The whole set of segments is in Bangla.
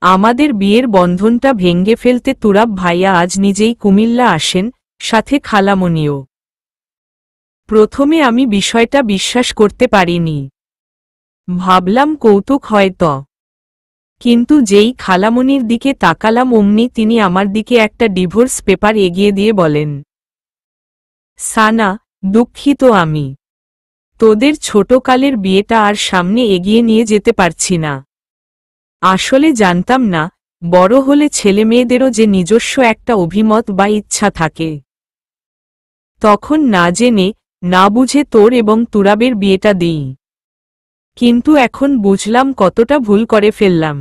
আমাদের বিয়ের বন্ধনটা ভেঙে ফেলতে তুরাব ভাইয়া আজ নিজেই কুমিল্লা আসেন, সাথে খালামণিও। প্রথমে আমি বিষয়টা বিশ্বাস করতে পারিনি। ভাবলাম কৌতুক হয়তো, কিন্তু যেই খালামণির দিকে তাকালাম অমনি তিনি আমার দিকে একটা ডিভোর্স পেপার এগিয়ে দিয়ে বলেন, সানা, দুঃখিত আমি। তোদের ছোটকালের বিয়েটা আর সামনে এগিয়ে নিয়ে যেতে পারছি না। আসলে জানতাম না, বড় হলে ছেলে মেয়েদেরও যে নিজস্ব একটা অভিমত বা ইচ্ছা থাকে। তখন না জেনে না বুঝে তোর এবং তুরাবের বিয়েটা দিই। কিন্তু এখন বুঝলাম কতটা ভুল করে ফেললাম।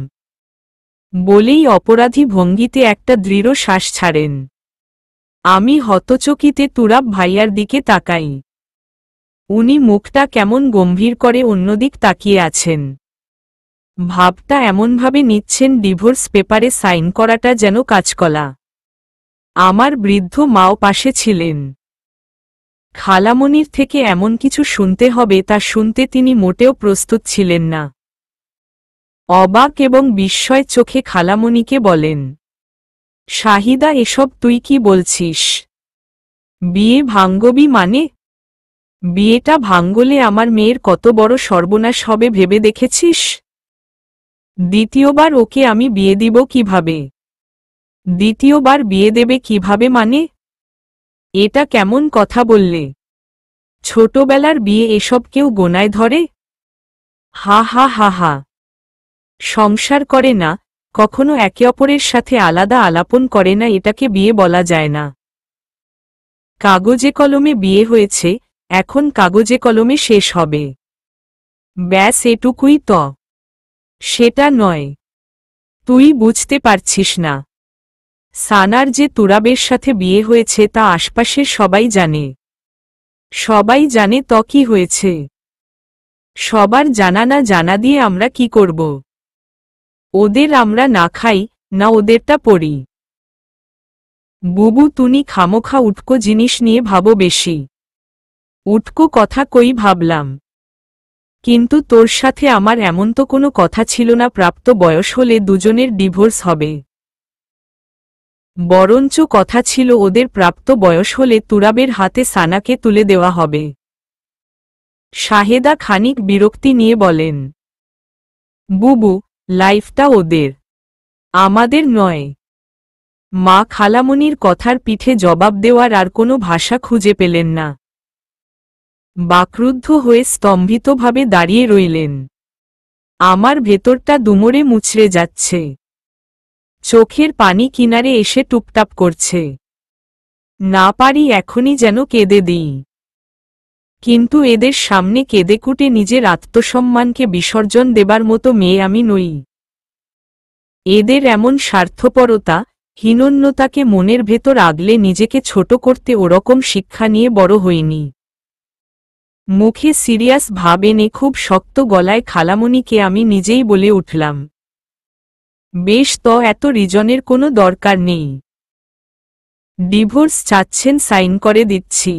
বলেই অপরাধী ভঙ্গিতে একটা দৃঢ় শ্বাস ছাড়েন। আমি হতচকিতে তুরাব ভাইয়ার দিকে তাকাই। উনি মুখটা কেমন গম্ভীর করে অন্যদিক তাকিয়ে আছেন। ভাবটা এমনভাবে নিচ্ছেন ডিভোর্স পেপারে সাইন করাটা যেন কাজকলা। আমার বৃদ্ধ মাও পাশে ছিলেন। খালামণির থেকে এমন কিছু শুনতে হবে তা শুনতে তিনি মোটেও প্রস্তুত ছিলেন না। অবাক এবং বিস্ময় চোখে খালামণিকে বলেন, শাহিদা, এসব তুই কি বলছিস? বিয়ে ভাঙ্গবি মানে? বিয়েটা ভাঙ্গলে আমার মেয়ের কত বড় সর্বনাশ হবে ভেবে দেখেছিস? দ্বিতীয়বার ওকে আমি বিয়ে দিব কিভাবে? দ্বিতীয়বার বিয়ে দেবে কিভাবে মানে? এটা কেমন কথা বললে? ছোটবেলার বিয়ে এসব কেউ গোনায় ধরে? হা হা হা হা। সংসার করে না, কখনো একে অপরের সাথে আলাদা আলাপন করে না, এটাকে বিয়ে বলা যায় না। কাগজে কলমে বিয়ে হয়েছে, এখন কাগজে কলমে শেষ হবে। ব্যাস এটুকুই তো। সেটা নয়। তুই বুঝতে পারছিস না। সানার যে তুরাবের সাথে বিয়ে হয়েছে তা আশপাশের সবাই জানে। সবাই জানে তো কি হয়েছে? সবার জানা না জানা দিয়ে আমরা কি করব? ওদের আমরা না খাই, না ওদেরটা পড়ি। বুবু, তুমি খামোখা উটকো জিনিস নিয়ে ভাবো বেশি। উটকো কথা কই ভাবলাম, কিন্তু তোর সাথে আমার এমন তো কোনো কথা ছিল না প্রাপ্ত বয়স হলে দুজনের ডিভোর্স হবে। বরঞ্চ কথা ছিল ওদের প্রাপ্ত বয়স হলে তুরাবের হাতে সানাকে তুলে দেওয়া হবে। শাহেদা খানিক বিরক্তি নিয়ে বলেন, বুবু, লাইফটা ওদের, আমাদের নয়। মা খালামণির কথার পিঠে জবাব দেওয়ার আর কোনো ভাষা খুঁজে পেলেন না। বাকরুদ্ধ হয়ে স্তম্ভিতভাবে দাঁড়িয়ে রইলেন। আমার ভেতরটা দুমড়ে মুচড়ে যাচ্ছে। চোখের পানি কিনারে এসে টুপটাপ করছে। না পারি এখনই যেন কেঁদে দিই। কিন্তু এদের সামনে কেঁদেকুটে নিজের আত্মসম্মানকে বিসর্জন দেবার মতো মেয়ে আমি নই। এদের এমন স্বার্থপরতা, হীনন্যতাকে মনের ভেতর আগলে নিজেকে ছোট করতে ওরকম শিক্ষা নিয়ে বড় হইনি। মুখে সিরিয়াস ভাব এনে খুব শক্ত গলায় খালামণিকে আমি নিজেই বলে উঠলাম, বেশ তো, এত রিজনের কোনো দরকার নেই। ডিভোর্স চাচ্ছেন, সাইন করে দিচ্ছি।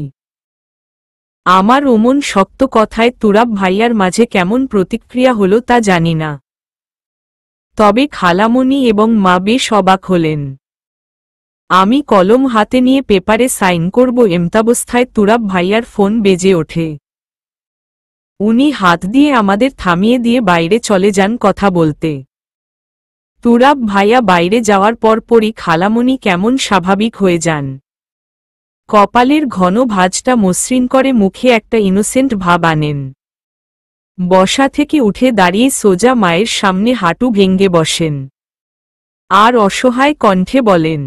আমার ওমন শক্ত কথায় তুরাব ভাইয়ার মাঝে কেমন প্রতিক্রিয়া হলো তা জানি না। তবে খালামণি এবং মা বেশ অবাক হলেন। আমি কলম হাতে নিয়ে পেপারে সাইন করব এমতাবস্থায় তুরাব ভাইয়ার ফোন বেজে ওঠে। উনি হাত দিয়ে আমাদের থামিয়ে দিয়ে বাইরে চলে যান কথা বলতে। তুরাব ভাইয়া বাইরে যাওয়ার পরপরই খালামণি কেমন স্বাভাবিক হয়ে যান। কপালের ঘন ভাঁজটা মসৃণ করে মুখে একটা ইনোসেন্ট ভাব আনেন। বসা থেকে উঠে দাঁড়িয়ে সোজা মায়ের সামনে হাঁটু ভেঙ্গে বসেন। আর অসহায় কণ্ঠে বলেন,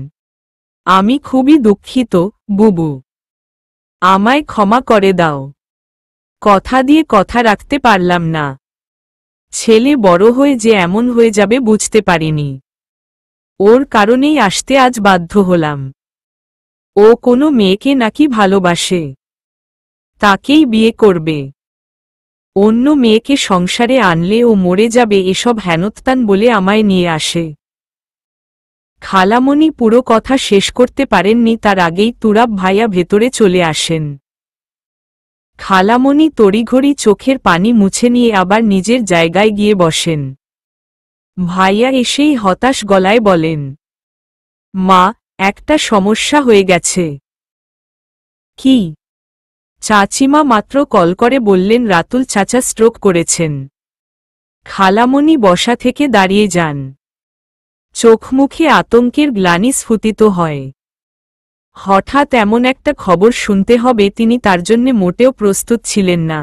আমি খুবই দুঃখিত, বুবু। আমায় ক্ষমা করে দাও। কথা দিয়ে কথা রাখতে পারলাম না। ছেলে বড় হয়ে যে এমন হয়ে যাবে বুঝতে পারিনি। ওর কারণেই আসতে আজ বাধ্য হলাম। ও কোনো মেয়েকে নাকি ভালোবাসে, তাকেই বিয়ে করবে। অন্য মেয়েকে সংসারে আনলে ও মরে যাবে, এসব হেনস্থান বলে আমায় নিয়ে আসে। খালামণি পুরো কথা শেষ করতে পারেননি, তার আগেই তুরাব ভাইয়া ভেতরে চলে আসেন। খালামণি তড়িঘড়ি চোখের পানি মুছে নিয়ে আবার নিজের জায়গায় গিয়ে বসেন। ভাইয়া এসেই হতাশ গলায় বলেন, মা, একটা সমস্যা হয়ে গেছে। কি? চাচিমা মাত্র কল করে বললেন রাতুল চাচা স্ট্রোক করেছেন। খালামণি বসা থেকে দাঁড়িয়ে যান। চোখমুখে আতঙ্কের গ্লানি স্ফুটিত হয়। হঠাৎ এমন একটা খবর শুনতে হবে তিনি তার জন্যে মোটেও প্রস্তুত ছিলেন না।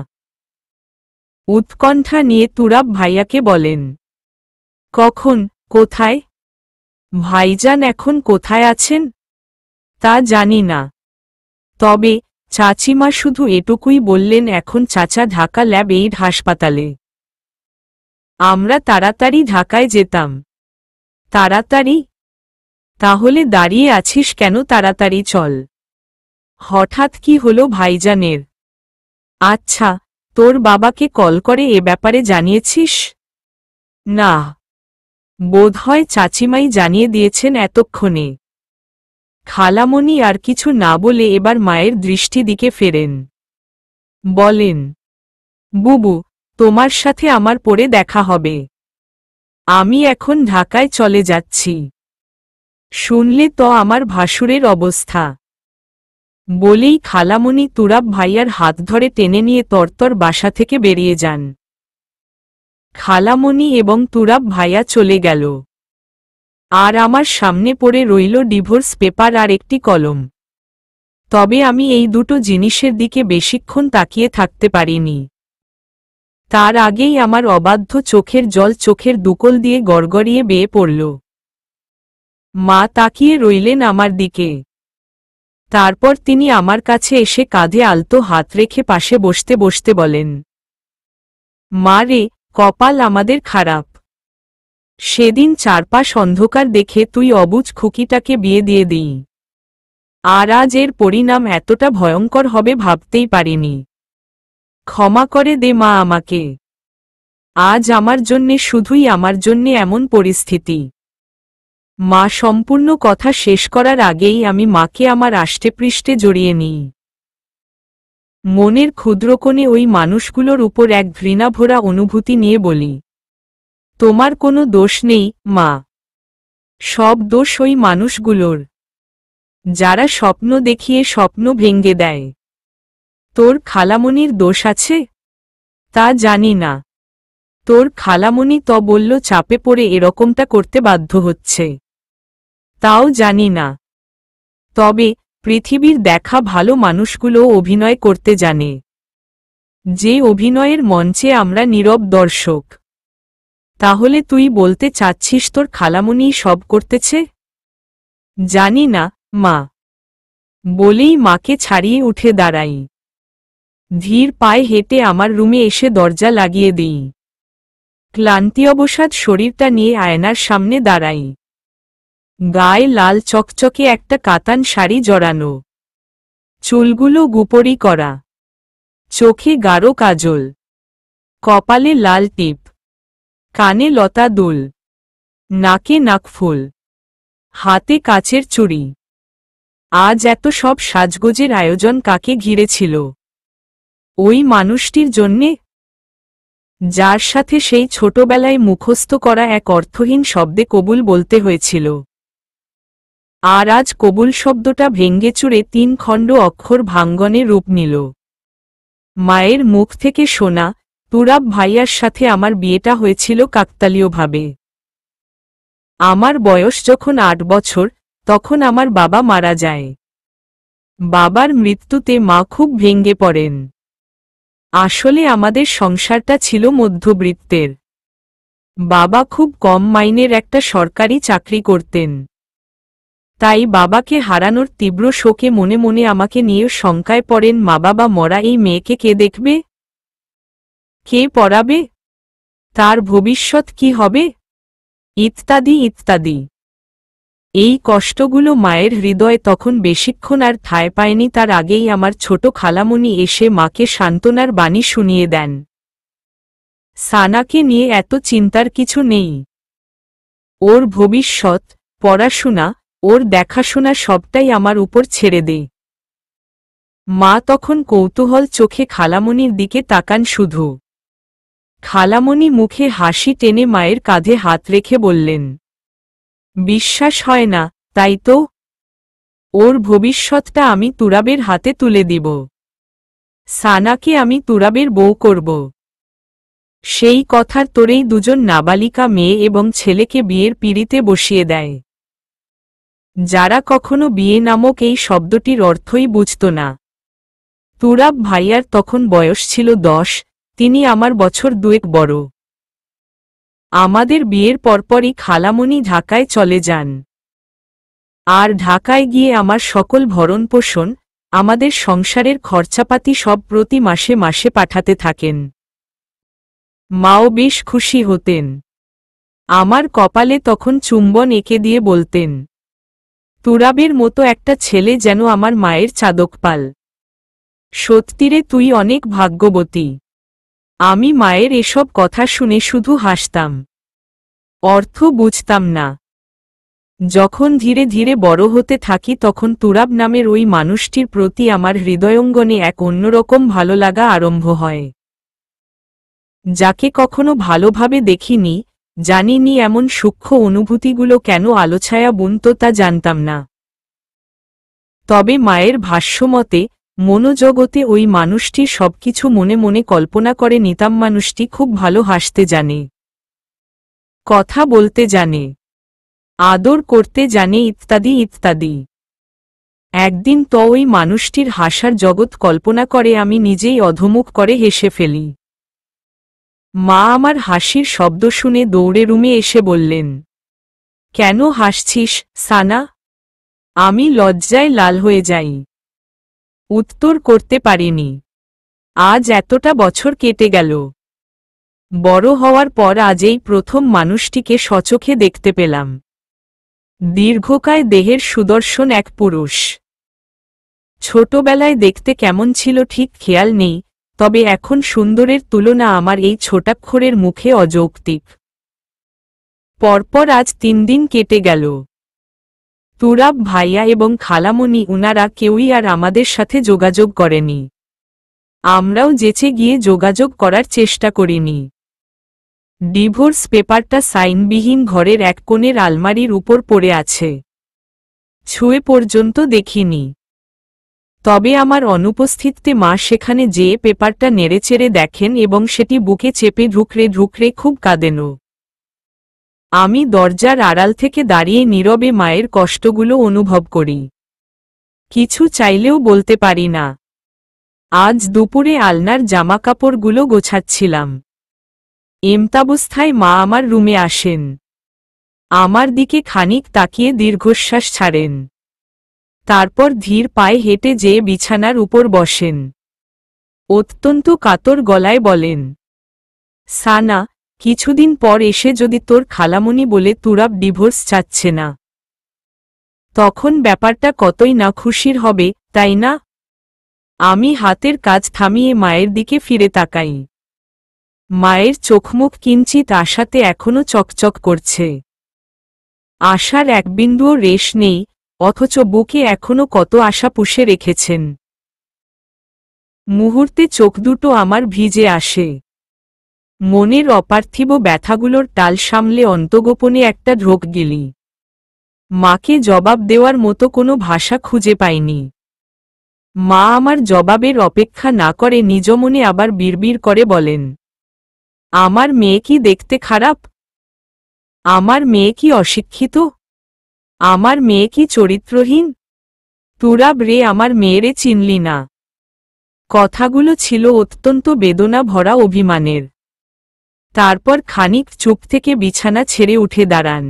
উৎকণ্ঠা নিয়ে তুরাব ভাইয়াকে বলেন, কখন, কোথায়? ভাইজান এখন কোথায় আছেন তা জানি না, তবে চাচিমা শুধু এটুকুই বললেন এখন চাচা ঢাকা ল্যাব এইড হাসপাতালে। আমরা তাড়াতাড়ি ঢাকায় যেতাম। তাড়াতাড়ি? তাহলে দাঁড়িয়ে আছিস কেন, তাড়াতাড়ি চল। হঠাৎ কি হলো ভাইজানের? আচ্ছা, তোর বাবাকে কল করে এ ব্যাপারে জানিয়েছিস? না, বোধহয় চাচিমাই জানিয়ে দিয়েছেন এতক্ষণে। খালামণি আর কিছু না বলে এবার মায়ের দৃষ্টি দিকে ফেরেন। বলেন, বুবু, তোমার সাথে আমার পরে দেখা হবে। আমি এখন ঢাকায় চলে যাচ্ছি। শুনলে তো আমার ভাসুরের অবস্থা। বলেই খালামণি তুরাব ভাইয়ার হাত ধরে টেনে নিয়ে তরতর বাসা থেকে বেরিয়ে যান। খালামণি এবং তুরাব ভাইয়া চলে গেল। আর আমার সামনে পড়ে রইল ডিভোর্স পেপার আর একটি কলম। তবে আমি এই দুটো জিনিসের দিকে বেশিক্ষণ তাকিয়ে থাকতে পারিনি। তার আগেই আমার অবাধ্য চোখের জল চোখের দুকল দিয়ে গড়গড়িয়ে বেয়ে পড়ল। মা তাকিয়ে রইলেন আমার দিকে। তারপর তিনি আমার কাছে এসে কাঁধে আলতো হাত রেখে পাশে বসতে বসতে বলেন, মা রে, কপাল আমাদের খারাপ। সেদিন চারপাশ অন্ধকার দেখে তুই অবুঝ খুকিটাকে বিয়ে দিয়ে দিই। আর আজ এর পরিণাম এতটা ভয়ঙ্কর হবে ভাবতেই পারিনি। ক্ষমা করে দে মা আমাকে। আজ আমার জন্যে, শুধুই আমার জন্যে এমন পরিস্থিতি। মা সম্পূর্ণ কথা শেষ করার আগেই আমি মাকে আমার আষ্টেপৃষ্ঠে জড়িয়ে নিই। মনের ক্ষুদ্রকোণে ওই মানুষগুলোর উপর এক ঘৃণাভরা অনুভূতি নিয়ে বলি, তোমার কোনো দোষ নেই মা। সব দোষ ওই মানুষগুলোর, যারা স্বপ্ন দেখিয়ে স্বপ্ন ভেঙে দেয়। তোর খালামণির দোষ আছে? তা জানি না। তোর খালামণি তো বলল চাপে পড়ে এরকমটা করতে বাধ্য হচ্ছে। তাও জানি না। তবে পৃথিবীর দেখা ভালো মানুষগুলোও অভিনয় করতে জানে, যে অভিনয়ের মঞ্চে আমরা নীরব দর্শক। তাহলে তুই বলতে চাচ্ছিস তোর খালামণিই সব করতেছে? জানি না মা। বলেই মাকে ছাড়িয়ে উঠে দাঁড়াই। ধীর পায়ে হেঁটে আমার রুমে এসে দরজা লাগিয়ে দিই। ক্লান্তি অবসাদ শরীরটা নিয়ে আয়নার সামনে দাঁড়াই। গায়ে লাল চকচকে একটা কাতান শাড়ি জড়ানো, চুলগুলো গুপরি করা, চোখে গাঢ় কাজল, কপালে লাল টিপ, কানে লতা দুল, নাকে নাকফুল, হাতে কাচের চুড়ি। আজ এত সব সাজগোজের আয়োজন কাকে ঘিরেছিল? ওই মানুষটির জন্যে, যার সাথে সেই ছোটবেলায় মুখস্থ করা এক অর্থহীন শব্দে কবুল বলতে হয়েছিল। আর আজ কবুল শব্দটা ভেঙ্গে চুরে 3 খণ্ড অক্ষর ভাঙ্গনে রূপ নিল। মায়ের মুখ থেকে শোনা, তুরাব ভাইয়ার সাথে আমার বিয়েটা হয়েছিল কাকতালীয়ভাবে। আমার বয়স যখন 8 বছর, তখন আমার বাবা মারা যায়। বাবার মৃত্যুতে মা খুব ভেঙে পড়েন। আসলে আমাদের সংসারটা ছিল মধ্যবিত্তের। বাবা খুব কম মাইনের একটা সরকারি চাকরি করতেন। তাই বাবাকে হারানোর তীব্র শোকে মনে মনে আমাকে নিয়ে শঙ্কায় পড়েন, মা বাবা মরা এই মেয়েকে কে দেখবে, কে পড়াবে, তার ভবিষ্যৎ কি হবে, ইত্যাদি ইত্যাদি। এই কষ্টগুলো মায়ের হৃদয়ে তখন বেশিক্ষণ আর ঠাঁই পায়নি। তার আগেই আমার ছোট খালামণি এসে মাকে সান্ত্বনার বাণী শুনিয়ে দেন, সানাকে নিয়ে এত চিন্তার কিছু নেই। ওর ভবিষ্যৎ, পড়াশোনা, ওর দেখাশোনা সবটাই আমার উপর ছেড়ে দে। মা তখন কৌতূহল চোখে খালামণির দিকে তাকান শুধু। খালামণি মুখে হাসি টেনে মায়ের কাঁধে হাত রেখে বললেন, বিশ্বাস হয় না, তাই তো? ওর ভবিষ্যৎটা আমি তুরাবের হাতে তুলে দিব। সানাকে আমি তুরাবের বউ করব। সেই কথার তোরেই দুজন নাবালিকা মেয়ে এবং ছেলেকে বিয়ের পিঁড়িতে বসিয়ে দেয়, যারা কখনো বিয়ে নামক এই শব্দটির অর্থই বুঝত না। তুরাব ভাইয়ার তখন বয়স ছিল 10, তিনি আমার বছর 2 বড়। আমাদের বিয়ের পরপরই খালামণি ঢাকায় চলে যান। আর ঢাকায় গিয়ে আমার সকল ভরণপোষণ, আমাদের সংসারের খরচাপাতি সব প্রতি মাসে মাসে পাঠাতে থাকেন। মাও বেশ খুশি হতেন। আমার কপালে তখন চুম্বন এঁকে দিয়ে বলতেন, তুরাবের মতো একটা ছেলে যেন আমার মায়ের চাদক পাল। সত্যিরে তুই অনেক ভাগ্যবতী। আমি মায়ের এসব কথা শুনে শুধু হাসতাম, অর্থ বুঝতাম না। যখন ধীরে ধীরে বড় হতে থাকি তখন তুরাব নামের ওই মানুষটির প্রতি আমার হৃদয়ঙ্গনে এক অন্যরকম ভালো লাগা আরম্ভ হয়। যাকে কখনো ভালোভাবে দেখিনি, জানিনি এমন সূক্ষ্ম অনুভূতিগুলো কেন আলোছায়া বুনত তা জানতাম না। তবে মায়ের ভাষ্যমতে মনোজগতে ওই মানুষটির সবকিছু মনে মনে কল্পনা করে নিতাম। মানুষটি খুব ভালো হাসতে জানে, কথা বলতে জানে, আদর করতে জানে, ইত্যাদি ইত্যাদি। একদিন তো ওই মানুষটির হাসার জগৎ কল্পনা করে আমি নিজেই অধমুখ করে হেসে ফেলি। মা আমার হাসির শব্দ শুনে দৌড়ে রুমে এসে বললেন, কেন হাসছিস সানা? আমি লজ্জায় লাল হয়ে যাই। উত্তর করতে পারিনি। আজ এতটা বছর কেটে গেল। বড় হওয়ার পর আজ এই প্রথম মানুষটিকে সচোখে দেখতে পেলাম। দীর্ঘকায় দেহের সুদর্শন এক পুরুষ। ছোটবেলায় দেখতে কেমন ছিল ঠিক খেয়াল নেই, তবে এখন সুন্দরের তুলনা আমার এই ছোটাক্ষরের মুখে অযৌক্তিক। পরপর আজ 3 দিন কেটে গেল। তুরাব ভাইয়া এবং খালামণি উনারা কেউই আর আমাদের সাথে যোগাযোগ করেনি। আমরাও যেচে গিয়ে যোগাযোগ করার চেষ্টা করিনি। ডিভোর্স পেপারটা সাইনবিহীন ঘরের এক কোণের আলমারির উপর পড়ে আছে, ছুঁয়ে পর্যন্ত দেখিনি। তবে আমার অনুপস্থিতিতে মা সেখানে যেয়ে পেপারটা নেড়েচেড়ে দেখেন এবং সেটি বুকে চেপে ঢুকরে ঢুকরে খুব কাঁদেন। আমি দরজার আড়াল থেকে দাঁড়িয়ে নীরবে মায়ের কষ্টগুলো অনুভব করি। কিছু চাইলেও বলতে পারি না। আজ দুপুরে আলনার জামাকাপড়গুলো গোছাচ্ছিলাম। এমতাবস্থায় মা আমার রুমে আসেন। আমার দিকে খানিক তাকিয়ে দীর্ঘশ্বাস ছাড়েন। তারপর ধীর পায়ে হেঁটে যেয়ে বিছানার উপর বসেন। অত্যন্ত কাতর গলায় বলেন, সানা, কিছুদিন পর এসে যদি তোর খালামণি বলে তুরাব ডিভোর্স চাচ্ছে না, তখন ব্যাপারটা কতই না খুশির হবে, তাই না? আমি হাতের কাজ থামিয়ে মায়ের দিকে ফিরে তাকাই। মায়ের চোখমুখ কিঞ্চিত আশাতে এখনো চকচক করছে। আশার এক বিন্দুও রেশ নেই, অথচ বুকে এখনো কত আশা পুষে রেখেছেন। মুহূর্তে চোখ দুটো আমার ভিজে আসে। মনের অপার্থিব ব্যথাগুলোর টাল সামলে অন্তগোপনে একটা ঢোক গেলি। মাকে জবাব দেওয়ার মতো কোনো ভাষা খুঁজে পাইনি। মা আমার জবাবের অপেক্ষা না করে নিজ মনে আবার বিড়বিড় করে বলেন, আমার মেয়ে কি দেখতে খারাপ? আমার মেয়ে কি অশিক্ষিত? আমার মেয়ে কি চরিত্রহীন? তুরাব রে, আমার মেয়েরে চিনলি না? কথাগুলো ছিল অত্যন্ত বেদনা ভরা অভিমানের। তারপর খানিক চুপ থেকে বিছানা ছেড়ে উঠে দাঁড়ান।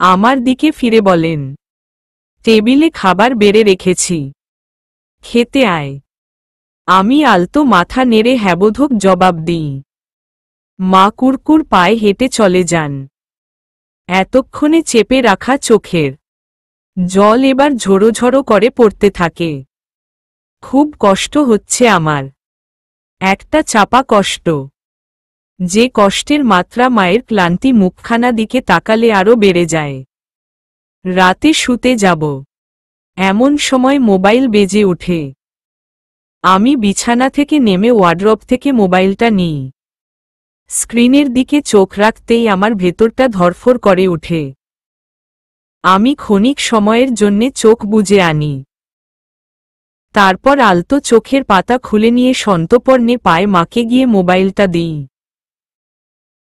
আমার দিকে ফিরে বলেন, টেবিলে খাবার বেড়ে রেখেছি, খেতে আয়। আমি আলতো মাথা নেড়ে হ্যাবোধক জবাব দিই। মা কুরকুর পায়ে হেঁটে চলে যান। এতক্ষণে চেপে রাখা চোখের জল এবার ঝোড়ো ঝোড়ো করে পড়তে থাকে। খুব কষ্ট হচ্ছে আমার, একটা চাপা কষ্ট। যে কষ্টের মাত্রা মায়ের ক্লান্তি মুখখানা দিকে তাকালে আরও বেড়ে যায়। রাতে শুতে যাব, এমন সময় মোবাইল বেজে ওঠে। আমি বিছানা থেকে নেমে ওয়ার্ড্রব থেকে মোবাইলটা নিই। স্ক্রিনের দিকে চোখ রাখতেই আমার ভেতরটা ধরফর করে ওঠে। আমি ক্ষণিক সময়ের জন্যে চোখ বুজে আনি। তারপর আলতো চোখের পাতা খুলে নিয়ে সন্তর্পণে পায়ে মাকে গিয়ে মোবাইলটা দিই।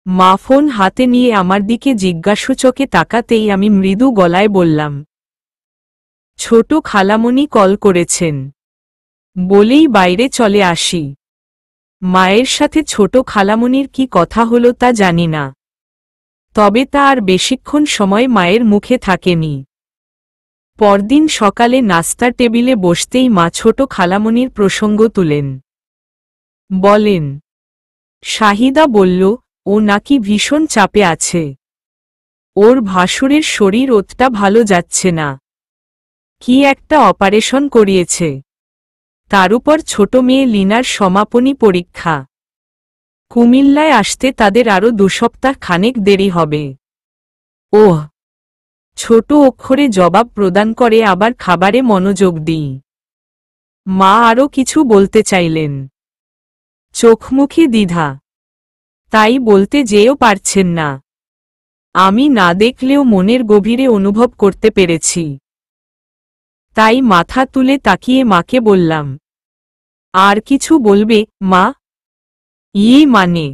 মা ফোন হাতে নিয়ে আমার দিকে জিজ্ঞাসূচকে তাকাতেই আমি মৃদু গলায় বললাম, ছোট খালামণি কল করেছেন, বলেই বাইরে চলে আসি। মায়ের সাথে ছোট খালামণির কি কথা হলো তা জানি না, তবে তা আর বেশিক্ষণ সময় মায়ের মুখে থাকেনি। পরদিন সকালে নাস্তার টেবিলে বসতেই মা ছোট খালামণির প্রসঙ্গ তুলেন। বলেন, শাহিদা বলল ও নাকি ভীষণ চাপে আছে, ওর ভাসুরের শরীর অতটা ভালো যাচ্ছে না, কি একটা অপারেশন করিয়েছে, তার উপর ছোট মেয়ে লিনার সমাপনী পরীক্ষা, কুমিল্লায় আসতে তাদের আরও 2 সপ্তাহ খানেক দেরি হবে। ওহ, ছোট অক্ষরে জবাব প্রদান করে আবার খাবারে মনোযোগ দিই। মা আরও কিছু বলতে চাইলেন, চোখমুখে দ্বিধা, তাই বলতে যেও পারছেন না। আমি না দেখলেও মনের গভীরে অনুভব করতে পেরেছি। তাই মাথা তুলে তাকিয়ে মাকে বললাম, আর কিছু বলবে মা? মানে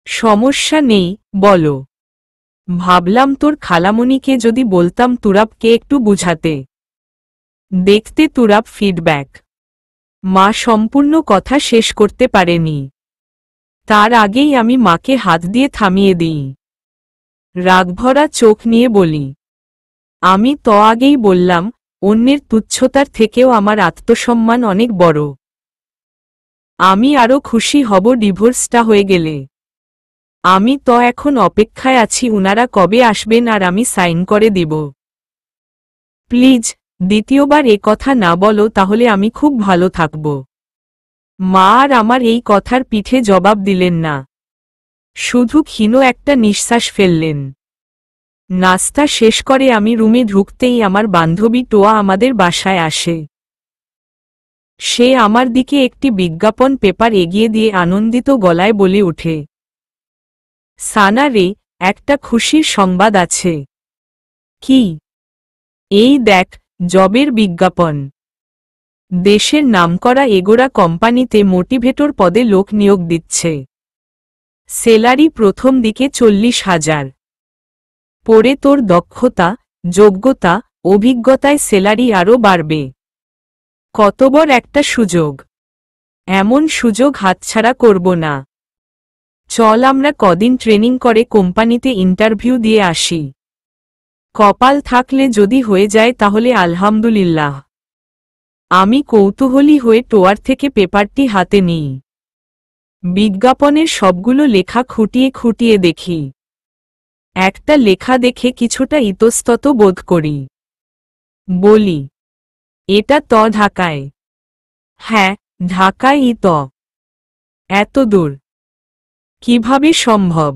সমস্যা নেই, বলো। ভাবলাম তোর খালামণিকে যদি বলতাম তুরাবকে একটু বুঝাতে, দেখতে তুরাব ফিডব্যাক। মা সম্পূর্ণ কথা শেষ করতে পারেনি, তার আগেই আমি মাকে হাত দিয়ে থামিয়ে দিই। রাগভরা চোখ নিয়ে বলি, আমি তো আগেই বললাম, অন্যের তুচ্ছতার থেকেও আমার আত্মসম্মান অনেক বড়। আমি আরও খুশি হব ডিভোর্সটা হয়ে গেলে। আমি তো এখন অপেক্ষায় আছি উনারা কবে আসবেন আর আমি সাইন করে দিব। প্লিজ দ্বিতীয়বার এ কথা না বলো, তাহলে আমি খুব ভালো থাকব। মা আর আমার এই কথার পিঠে জবাব দিলেন না, শুধু ক্ষীণ একটা নিঃশ্বাস ফেললেন। নাস্তা শেষ করে আমি রুমে ঢুকতেই আমার বান্ধবী টোয়া আমাদের বাসায় আসে। সে আমার দিকে একটি বিজ্ঞাপন পেপার এগিয়ে দিয়ে আনন্দিত গলায় বলে ওঠে, সানা রে, একটা খুশির সংবাদ আছে। কি? এই দেখ, জবের বিজ্ঞাপন। দেশের নামকরা এগোরা কোম্পানিতে মোটিভেটর পদে লোক নিয়োগ দিচ্ছে। স্যালারি প্রথম দিকে 40,000, পরে তোর দক্ষতা, যোগ্যতা, অভিজ্ঞতায় স্যালারি আরও বাড়বে। কত বড় একটা সুযোগ! এমন সুযোগ হাতছাড়া করব না। চল আমরা কদিন ট্রেনিং করে কোম্পানিতে ইন্টারভিউ দিয়ে আসি। কপাল থাকলে যদি হয়ে যায় তাহলে আলহামদুলিল্লাহ। আমি কৌতূহলী হয়ে টোয়ার থেকে পেপারটি হাতে নিই। বিজ্ঞাপনের সবগুলো লেখা খুঁটিয়ে খুঁটিয়ে দেখি। একটা লেখা দেখে কিছুটা ইতস্তত বোধ করি। বলি, এটা তো ঢাকায়? হ্যাঁ, ঢাকায়ই তো। এত দূর কিভাবে সম্ভব?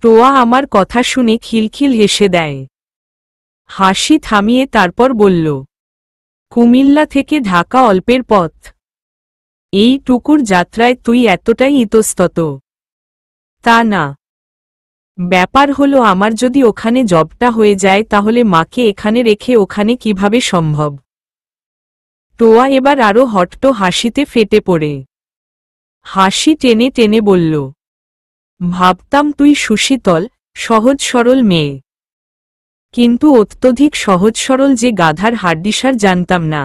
টোয়া আমার কথা শুনে খিলখিল হেসে দেয়। হাসি থামিয়ে তারপর বলল, কুমিল্লা থেকে ঢাকা অল্পের পথ। এই টুকুর যাত্রায় তুই এতটাই ইতস্তত? তা না, ব্যাপার হলো আমার যদি ওখানে জবটা হয়ে যায় তাহলে মাকে এখানে রেখে ওখানে কিভাবে সম্ভব? টোয়া এবার আরও হট্ট হাসিতে ফেটে পড়ে। হাসি টেনে টেনে বলল, ভাবতাম তুই সুশীতল, সহজ সরল মেয়ে, কিন্তু অত্যধিক সহজ সরল যে গাধার হাড্ডিসার জানতাম না।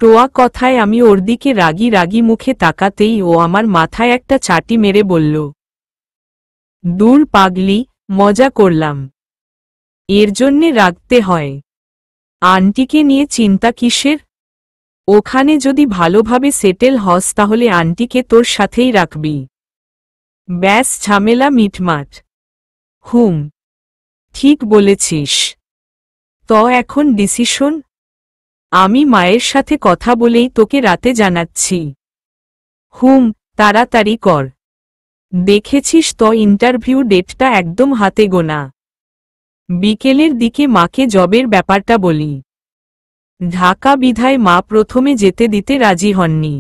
টোয়া কথায় আমি ওর দিকে রাগি রাগি মুখে তাকাতেই ও আমার মাথায় একটা চাটি মেরে বলল, দূর পাগলি, মজা করলাম। এর জন্যে রাগতে হয়? আন্টিকে নিয়ে চিন্তা কিসের? ওখানে যদি ভালোভাবে সেটেল হস তাহলে আন্টিকে তোর সাথেই রাখবি, ব্যাস ঝামেলা মিটমাট। ঠিক বলেছিস। তো এখন ডিসিশন? আমি মায়ের সাথে কথা বলেই তোকে রাতে জানাচ্ছি। তাড়াতাড়ি কর। দেখেছিস তো ইন্টারভিউ ডেটটা একদম হাতে গোনা। বিকেলের দিকে মাকে জবের ব্যাপারটা বলি। ঢাকা বিধায় মা প্রথমে যেতে দিতে রাজি হননি।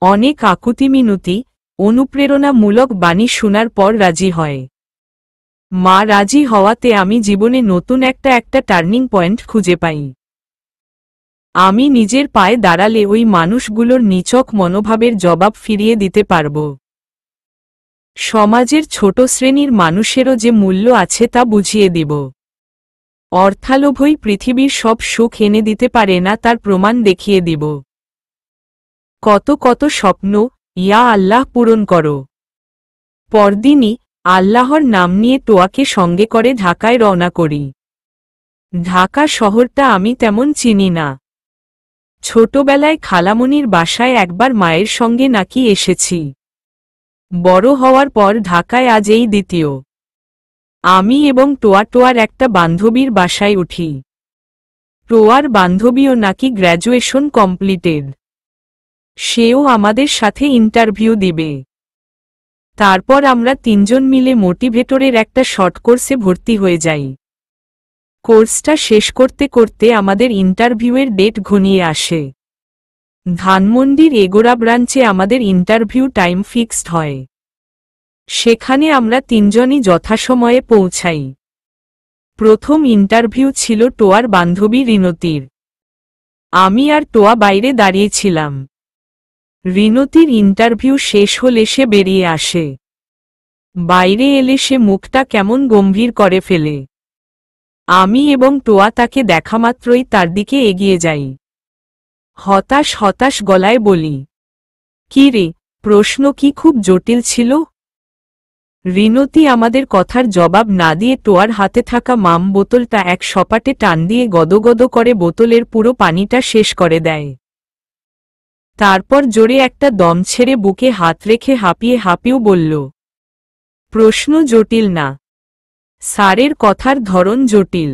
অনেক আকুতি মিনতি, অনুপ্রেরণামূলক বাণী শোনার পর রাজি হয়। মা রাজি হওয়াতে আমি জীবনে নতুন একটা টার্নিং পয়েন্ট খুঁজে পাই। আমি নিজের পায়ে দাঁড়ালে ওই মানুষগুলোর নিছক মনোভাবের জবাব ফিরিয়ে দিতে পারব। সমাজের ছোট শ্রেণীর মানুষেরও যে মূল্য আছে তা বুঝিয়ে দিব। অর্থালোভই পৃথিবীর সব সুখ এনে দিতে পারে না তার প্রমাণ দেখিয়ে দিব। কত কত স্বপ্ন ইয়া আল্লাহ পূরণ করো। পরদিনই আল্লাহর নাম নিয়ে টোয়াকে সঙ্গে করে ঢাকায় রওনা করি। ঢাকা শহরটা আমি তেমন চিনি না। ছোটবেলায় খালামণির বাসায় একবার মায়ের সঙ্গে নাকি এসেছি। বড় হওয়ার পর ঢাকায় আজ এই দ্বিতীয়। আমি এবং টোয়ার একটা বান্ধবীর বাসায় উঠি। টোয়ার বান্ধবীও নাকি গ্র্যাজুয়েশন কমপ্লিটেড। সেও আমাদের সাথে ইন্টারভিউ দিবে। তারপর আমরা তিনজন মিলে মোটিভেটরের একটা শর্ট কোর্সে ভর্তি হয়ে যাই। কোর্সটা শেষ করতে করতে আমাদের ইন্টারভিউয়ের ডেট ঘনিয়ে আসে। ধানমন্ডির এগোরা ব্রাঞ্চে আমাদের ইন্টারভিউ টাইম ফিক্সড হয়। সেখানে আমরা তিনজনই যথাসময়ে পৌঁছাই। প্রথম ইন্টারভিউ ছিল টোয়ার বান্ধবী রিনতির। আমি আর টোয়া বাইরে দাঁড়িয়েছিলাম। রিনতির ইন্টারভিউ শেষ হলে সে বেরিয়ে আসে। বাইরে এলে সে মুখটা কেমন গম্ভীর করে ফেলে। আমি এবং টোয়া তাকে দেখামাত্রই তার দিকে এগিয়ে যাই। হতাশ হতাশ গলায় বলি, কি রে, প্রশ্ন কি খুব জটিল ছিল? রিনতি আমাদের কথার জবাব না দিয়ে টোয়ার হাতে থাকা মাম বোতলটা এক সপাটে টান দিয়ে গদগদ করে বোতলের পুরো পানিটা শেষ করে দেয়। তারপর জোরে একটা দম ছেড়ে বুকে হাত রেখে হাঁপিয়েও বলল, প্রশ্ন জটিল না, স্যারের কথার ধরন জটিল।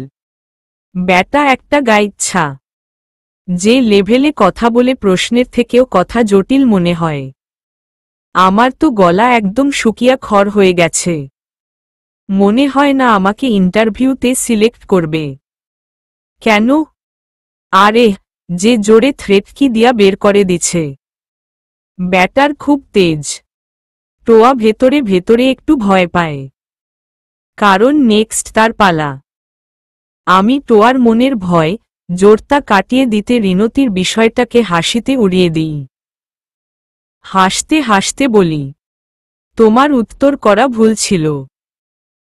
ব্যাটা একটা গাইচ্ছা। যে লেভেলে কথা বলে প্রশ্নের থেকেও কথা জটিল মনে হয়। আমার তো গলা একদম শুকিয়ে খড় হয়ে গেছে। মনে হয় না আমাকে ইন্টারভিউতে সিলেক্ট করবে। কেন? আরে, যে জোরে থ্রেট কি দিয়া বের করে দিছে। ব্যাটার খুব তেজ। টোয়া ভেতরে ভেতরে একটু ভয় পায়। কারণ নেক্সট তার পালা। আমি টোয়ার মনের ভয় জোরতা কাটিয়ে দিতে রিনতির বিষয়টাকে হাসিতে উড়িয়ে দিই। হাসতে হাসতে বলি, তোমার উত্তর করা ভুল ছিল।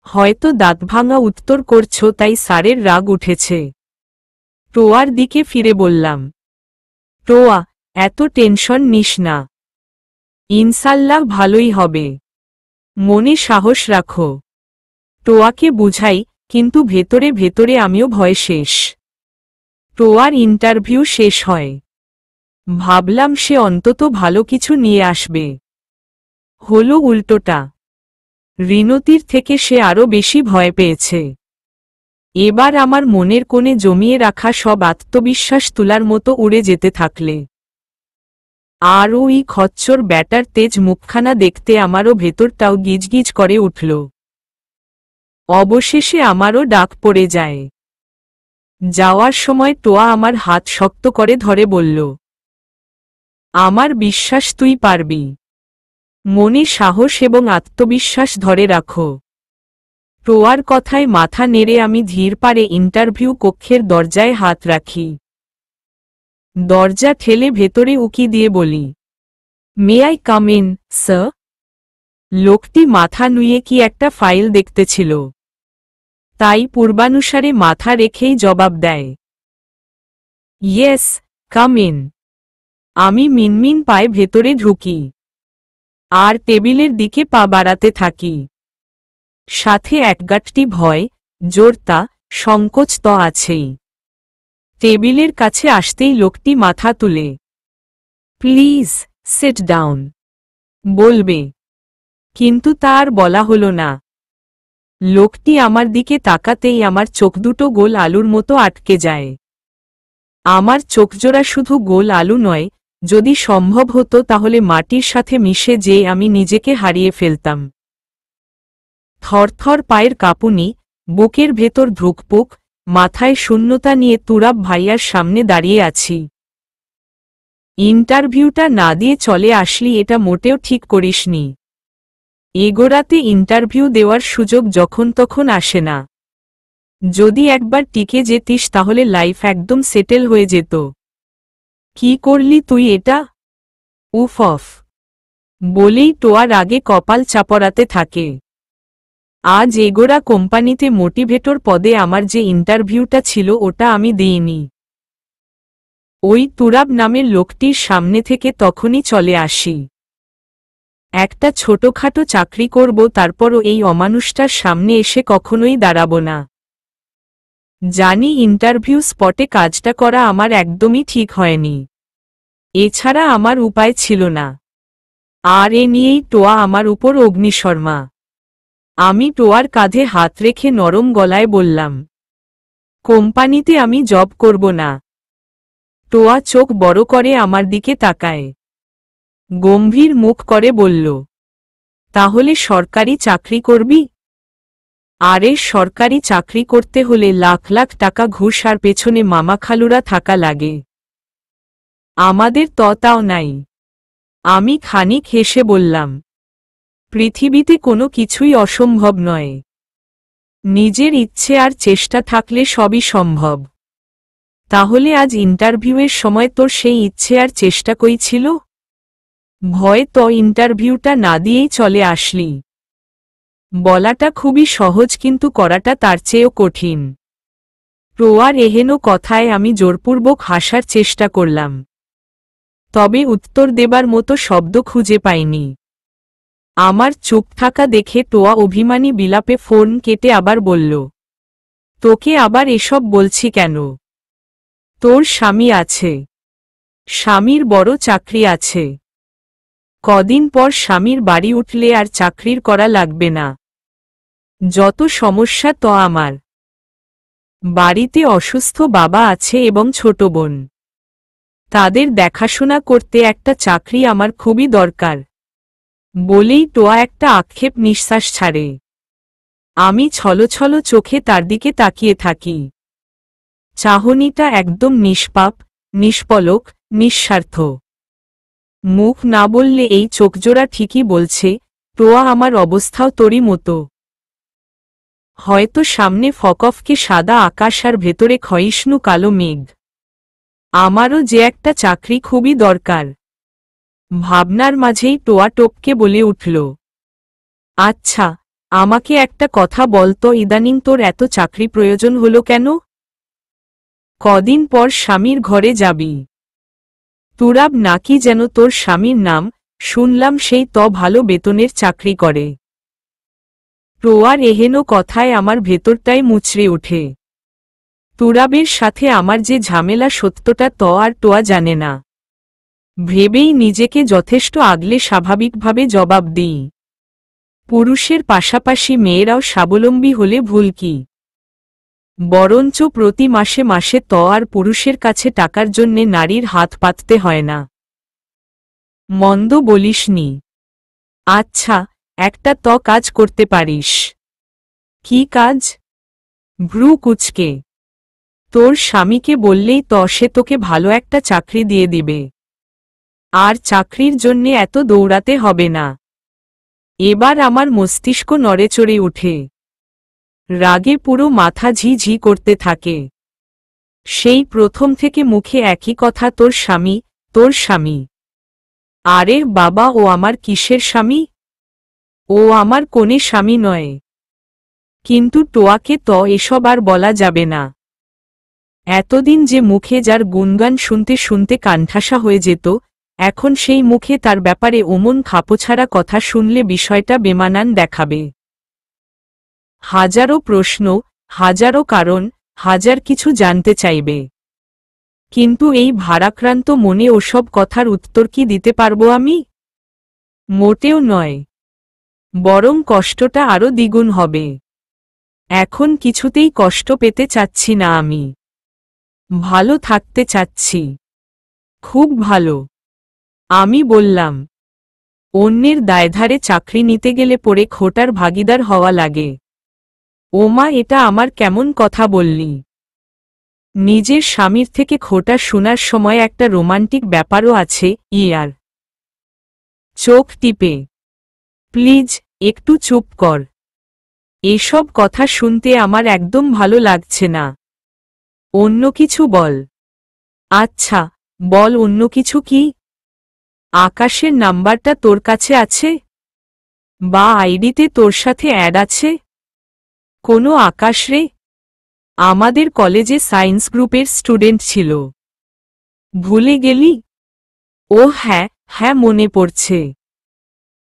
হয়তো দাঁতভাঙা উত্তর করছো তাই স্যারের রাগ উঠেছে। টোয়ার দিকে ফিরে বললাম, টোয়া, এত টেনশন নিস না। ইনশাল্লাহ ভালোই হবে। মনে সাহস রাখো। টোয়াকে বুঝাই, কিন্তু ভেতরে ভেতরে আমিও ভয় শেষ। টোয়ার ইন্টারভিউ শেষ হয়। ভাবলাম সে অন্তত ভালো কিছু নিয়ে আসবে। হলো উল্টোটা। রিনতির থেকে সে আরও বেশি ভয় পেয়েছে। এবার আমার মনের কোণে জমিয়ে রাখা সব আত্মবিশ্বাস তুলার মতো উড়ে যেতে থাকলে। আর ওই খচ্চর ব্যাটার তেজ মুখখানা দেখতে আমারও ভেতরটাও গিজগিজ করে উঠল। অবশেষে আমারও ডাক পড়ে যায়। যাওয়ার সময় টোয়া আমার হাত শক্ত করে ধরে বলল, আমার বিশ্বাস তুই পারবি। মনে সাহস এবং আত্মবিশ্বাস ধরে রাখো। টোয়ার কথায় মাথা নেড়ে আমি ধীর পারে ইন্টারভিউ কক্ষের দরজায় হাত রাখি। দরজা ঠেলে ভেতরে উকি দিয়ে বলি, may I come in, sir? লোকটি মাথা নুয়ে কি একটা ফাইল দেখতেছিল। তাই পূর্বানুসারে মাথা রেখেই জবাব দেয়, ইয়েস, কাম ইন। আমি মিনমিন পায়ে ভেতরে ঢুকি। আর টেবিলের দিকে পা বাড়াতে থাকি। সাথে একগাটটি ভয়, জোরতা, সংকোচ তো আছেই। টেবিলের কাছে আসতেই লোকটি মাথা তুলে, প্লিজ সিট ডাউন বলবে, কিন্তু তার বলা হলো না। লোকটি আমার দিকে তাকাতেই আমার চোখ দুটো গোল আলুর মতো আটকে যায়। আমার চোখজোড়া শুধু গোল আলু নয়, যদি সম্ভব হতো তাহলে মাটির সাথে মিশে যেয়ে আমি নিজেকে হারিয়ে ফেলতাম। থরথর পায়ের কাঁপুনি, বুকের ভেতর ধুকপুক, মাথায় শূন্যতা নিয়ে তুরাব ভাইয়ার সামনে দাঁড়িয়ে আছি। ইন্টারভিউটা না দিয়ে চলে আসলি, এটা মোটেও ঠিক করিসনি। এগোরাতে ইন্টারভিউ দেওয়ার সুযোগ যখন তখন আসে না। যদি একবার টিকে যেতিস তাহলে লাইফ একদম সেটেল হয়ে যেত। কি করলি তুই এটা? উফ অফ বলেই টোয়ার আগে কপাল চাপড়াতে থাকে। আজ এগোরা কোম্পানিতে মোটিভেটর পদে আমার যে ইন্টারভিউটা ছিল ওটা আমি দিইনি। ওই তুরাব নামের লোকটির সামনে থেকে তখনই চলে আসি। একটা ছোটখাটো চাকরি করব, তারপরও এই অমানুষটার সামনে এসে কখনোই দাঁড়াব না। জানি ইন্টারভিউ স্পটে কাজটা করা আমার একদমই ঠিক হয়নি, এছাড়া আমার উপায় ছিল না। আর এ নিয়েই টোয়া আমার উপর অগ্নিশর্মা। আমি টোয়ার কাঁধে হাত রেখে নরম গলায় বললাম, কোম্পানিতে আমি জব করব না। টোয়া চোখ বড় করে আমার দিকে তাকায়, গম্ভীর মুখ করে বলল, তাহলে সরকারি চাকরি করবি? আরে সরকারি চাকরি করতে হলে লাখ লাখ টাকা ঘুষ আর পেছনে মামা খালুরা থাকা লাগে, আমাদের তাও নাই। আমি খানিক হেসে বললাম, পৃথিবীতে কোনো কিছুই অসম্ভব নয়, নিজের ইচ্ছে আর চেষ্টা থাকলে সবই সম্ভব। তাহলে আজ ইন্টারভিউয়ের সময় তোর সেই ইচ্ছে আর চেষ্টা কই ছিল? ভয় তো ইন্টারভিউটা না দিয়েই চলে আসলি। বলাটা খুবই সহজ, কিন্তু করাটা তার চেয়েও কঠিন। টোয়ার এহেন কথায় আমি জোরপূর্বক হাসার চেষ্টা করলাম, তবে উত্তর দেবার মতো শব্দ খুঁজে পাইনি। আমার চুপ থাকা দেখে টোয়া অভিমানী বিলাপে ফোন কেটে আবার বলল, তোকে আবার এসব বলছি কেন? তোর স্বামী আছে, স্বামীর বড় চাকরি আছে, কদিন পর স্বামীর বাড়ি উঠলে আর চাকরির করা লাগবে না। যত সমস্যা তো আমার। বাড়িতে অসুস্থ বাবা আছে এবং ছোট বোন, তাদের দেখাশোনা করতে একটা চাকরি আমার খুবই দরকার। বলেই টোয়া একটা আক্ষেপ নিঃশ্বাস ছাড়ে। আমি ছলছল চোখে তার দিকে তাকিয়ে থাকি। চাহনিটা একদম নিষ্পাপ, নিষ্পলক, নিঃস্বার্থ। মুখ না বললে এই চোখজোড়া ঠিকই বলছে, টোয়া আমার অবস্থাও তোরই মতো। হয়তো সামনে ফকফকে সাদা আকাশ আর ভেতরে ক্ষয়িষ্ণু কালো মেঘ। আমারও যে একটা চাকরি খুবই দরকার। ভাবনার মাঝেই টোয়া টপকে বলে উঠল, আচ্ছা, আমাকে একটা কথা বলতো, ইদানিং তোর এত চাকরি প্রয়োজন হলো কেন? কদিন পর স্বামীর ঘরে যাবি। তুরাব নাকি যেন তোর স্বামীর নাম, শুনলাম সেই ভালো বেতনের চাকরি করে। টোয়ার এহেন কথায় আমার ভেতরটাই মুচড়ে ওঠে। তুরাবের সাথে আমার যে ঝামেলা সত্যটা আর টোয়া জানে না। ভেবেই নিজেকে যথেষ্ট আগলে স্বাভাবিকভাবে জবাব দিই, পুরুষের পাশাপাশি মেয়েরাও স্বাবলম্বী হলে ভুল কি? বরঞ্চ প্রতি মাসে মাসে আর পুরুষের কাছে টাকার জন্যে নারীর হাত পাততে হয় না। মন্দ বলিসনি। আচ্ছা, একটা কাজ করতে পারিস। কি কাজ? ভ্রু কুচকে। তোর স্বামীকে বললেই সে তোকে ভালো একটা চাকরি দিয়ে দিবে। আর চাকরির জন্যে এত দৌড়াতে হবে না। এবার আমার মস্তিষ্ক নড়েচড়ে উঠে। রাগে পুরো মাথা ঝি ঝি করতে থাকে। সেই প্রথম থেকে মুখে একই কথা, তোর স্বামী, তোর স্বামী। আরে বাবা, ও আমার কিসের স্বামী? ও আমার কোনে স্বামী নয়। কিন্তু টোয়াকে এসব আর বলা যাবে না। এতদিন যে মুখে যার গুণগান শুনতে শুনতে কানঠাসা হয়ে যেত, এখন সেই মুখে তার ব্যাপারে ওমন খাপোছাড়া কথা শুনলে বিষয়টা বেমানান দেখাবে। হাজারো প্রশ্ন, হাজারো কারণ, হাজার কিছু জানতে চাইবে। কিন্তু এই ভারাক্রান্ত মনে ওসব কথার উত্তর কি দিতে পারবো আমি? মোটেও নয়। বরং কষ্টটা আরও দ্বিগুণ হবে। এখন কিছুতেই কষ্ট পেতে চাচ্ছি না আমি। ভালো থাকতে চাচ্ছি, খুব ভালো। আমি বললাম, অন্যের দায়ধারে চাকরি নিতে গেলে পরে খোটার ভাগিদার হওয়া লাগে। ওমা, এটা আমার কেমন কথা বললি? নিজের স্বামীর থেকে খোটা শোনার সময় একটা রোমান্টিক ব্যাপারও আছে। ইয়ার চোখ টিপে, প্লিজ একটু চুপ কর। এসব কথা শুনতে আমার একদম ভালো লাগছে না। অন্য কিছু বল। আচ্ছা বল, অন্য কিছু কি? আকাশের নাম্বারটা তোর কাছে আছে? বা আইডিতে তোর সাথে অ্যাড আছে? কোনো আকাশ রে? আমাদের কলেজে সায়েন্স গ্রুপের স্টুডেন্ট ছিল। ভুলে গেলি? ও হ্যাঁ হ্যাঁ, মনে পড়ছে।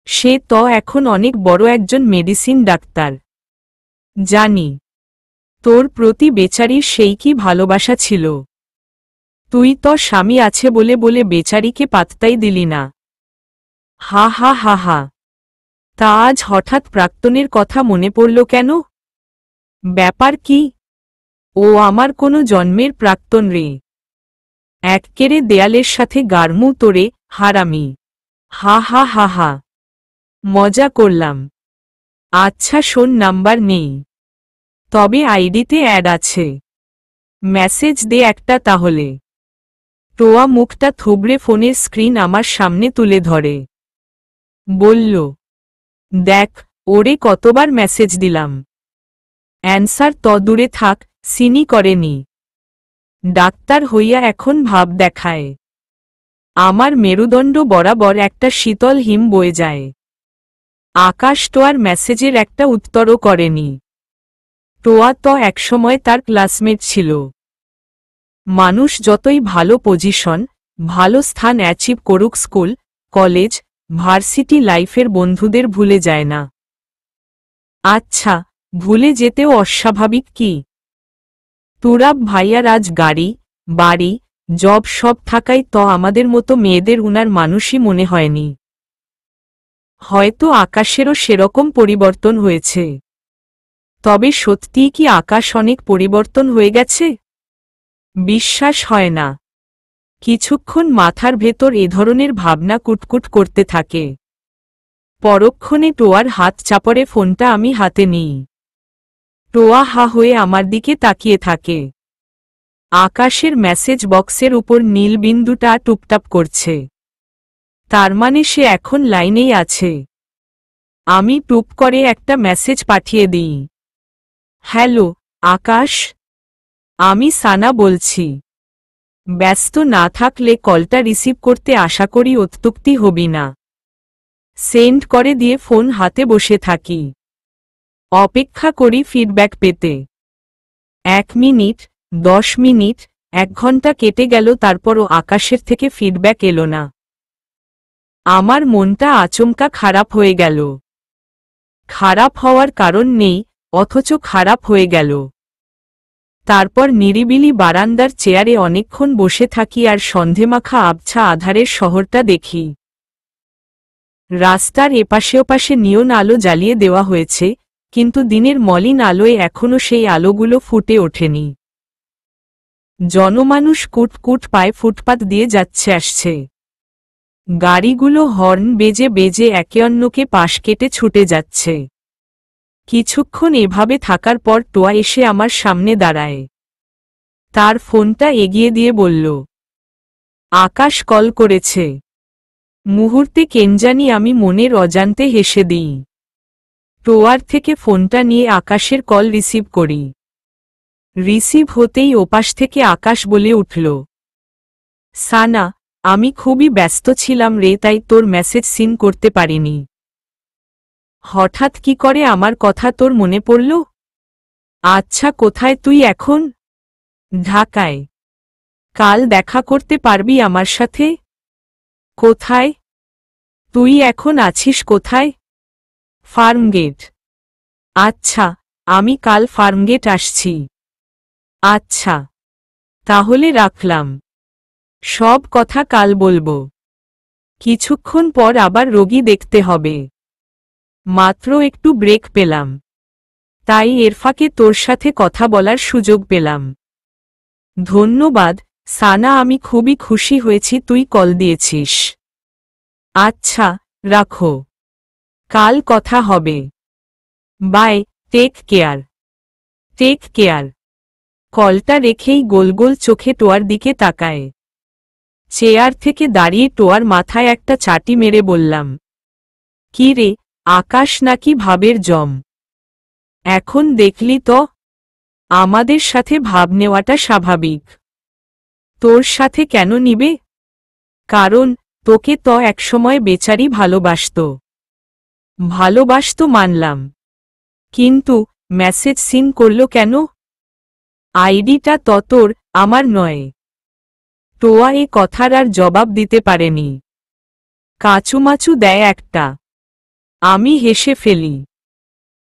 সে তো এখন অনেক বড় একজন মেডিসিন ডাক্তার। জানি। তোর প্রতি বেচারির সেই কি ভালোবাসা ছিল। তুই তো স্বামী আছে বলে বলে বেচারিকে পাত্তাই দিলি না। হা হা হা হা। তা আজ হঠাৎ প্রাক্তনের কথা মনে পড়ল কেন? ব্যাপার কি? ও আমার কোনো জন্মের প্রাক্তন রে। এক্কেরে দেয়ালের সাথে গারমু তোরে, হারামি। হা হা হা হা। মজা করলাম। আচ্ছা শোন, নাম্বার নেই, তবে আইডিতে অ্যাড আছে। মেসেজ দে একটা তাহলে। টোয়া মুখটা থুবড়ে ফোনের স্ক্রিন আমার সামনে তুলে ধরে বলল, দেখ ওরে কতবার মেসেজ দিলাম। অ্যান্সার তো দূরে থাক, সিনই করেনি। ডাক্তার হইয়া এখন ভাব দেখায়। আমার মেরুদণ্ড বরাবর একটা শীতল হিম বয়ে যায়। আকাশ টোয়ার মেসেজের একটা উত্তরও করেনি। টোয়া তো একসময় তার ক্লাসমেট ছিল। মানুষ যতই ভালো পজিশন, ভালো স্থান অ্যাচিভ করুক, স্কুল, কলেজ, ভার্সিটি লাইফের বন্ধুদের ভুলে যায় না। আচ্ছা, ভুলে যেতেও অস্বাভাবিক কি? তুরাব ভাইয়ার আজ গাড়ি, বাড়ি, জব সব থাকায় তো আমাদের মতো মেয়েদের উনার মানুষই মনে হয়নি। হয়তো আকাশেরও সেরকম পরিবর্তন হয়েছে। তবে সত্যিই কি আকাশ অনেক পরিবর্তন হয়ে গেছে? বিশ্বাস হয় না। কিছুক্ষণ মাথার ভেতর এ ধরনের ভাবনা কুটকুট করতে থাকে। পরক্ষণে টোয়ার হাত চাপড়ে ফোনটা আমি হাতে নিই। টোয়া হা হয়ে আমার দিকে তাকিয়ে থাকে। আকাশের মেসেজ বক্সের উপর নীল বিন্দুটা টুপটাপ করছে। তার মানে সে এখন লাইনেই আছে। আমি টুপ করে একটা মেসেজ পাঠিয়ে দিই। হ্যালো আকাশ, আমি সানা বলছি। ব্যস্ত না থাকলে কলটা রিসিভ করতে আশা করি অত্যুক্তি হবি না। সেন্ড করে দিয়ে ফোন হাতে বসে থাকি। অপেক্ষা করি ফিডব্যাক পেতে। 1 মিনিট, 10 মিনিট, 1 ঘন্টা কেটে গেল, তারপরও আকাশের থেকে ফিডব্যাক এলো না। আমার মনটা আচমকা খারাপ হয়ে গেল। খারাপ হওয়ার কারণ নেই, অথচ খারাপ হয়ে গেল। তারপর নিরিবিলি বারান্দার চেয়ারে অনেকক্ষণ বসে থাকি আর সন্ধেমাখা আবছা আধারের শহরটা দেখি। রাস্তার এপাশে ওপাশে নিয়ন আলো জ্বালিয়ে দেওয়া হয়েছে, কিন্তু দিনের মলিন আলোয় এখনো সেই আলোগুলো ফুটে ওঠেনি। জনমানুষ কুটকুট পায়ে ফুটপাত দিয়ে যাচ্ছে আসছে। গাড়িগুলো হর্ন বেজে বেজে একে অন্যকে পাশ কেটে ছুটে যাচ্ছে। কিছুক্ষণ এভাবে থাকার পর টোয়া এসে আমার সামনে দাঁড়ায়। তার ফোনটা এগিয়ে দিয়ে বলল, আকাশ কল করেছে। মুহূর্তে কেনজানি আমি মনের অজান্তে হেসে দিই। টোয়ার থেকে ফোনটা নিয়ে আকাশের কল রিসিভ করি। রিসিভ হতেই ওপাশ থেকে আকাশ বলে উঠল, সানা, আমি খুবই ব্যস্ত ছিলাম রে, তাই তোর মেসেজ সিন করতে পারিনি। হঠাৎ কি করে আমার কথা তোর মনে পড়ল? আচ্ছা, কোথায় তুই এখন? ঢাকায়। কাল দেখা করতে পারবি আমার সাথে? কোথায়? তুই এখন আছিস কোথায়? ফার্মগেট। আচ্ছা, আমি কাল ফার্মগেট আসছি। আচ্ছা, তাহলে রাখলাম। সব কথা কাল বলবো। কিছুক্ষণ পর আবার রোগী দেখতে হবে। মাত্র একটু ব্রেক পেলাম, তাই এর ফাঁকে তোর সাথে কথা বলার সুযোগ পেলাম। ধন্যবাদ সানা, আমি খুবই খুশি হয়েছি তুই কল দিয়েছিস। আচ্ছা, রাখো। কাল কথা হবে। Bye, take care. Take care. কলটা রেখেই গোল গোল চোখে টোয়ার দিকে তাকায়। চেয়ার থেকে দাঁড়িয়ে টোয়ার মাথায় একটা চাটি মেরে বললাম, কি রে, আকাশ নাকি ভাবের জম? এখন দেখলি তো, আমাদের সাথে ভাব নেওয়াটা স্বাভাবিক। তোর সাথে কেন নিবে? কারণ তোকে তো একসময় বেচারি ভালোবাসত মানলাম, কিন্তু মেসেজ সিন করল কেন? আইডিটা তো তোর, আমার নয়। টোয়া এ কথার আর জবাব দিতে পারেনি। কাচুমাচু দেয় একটা। আমি হেসে ফেলি।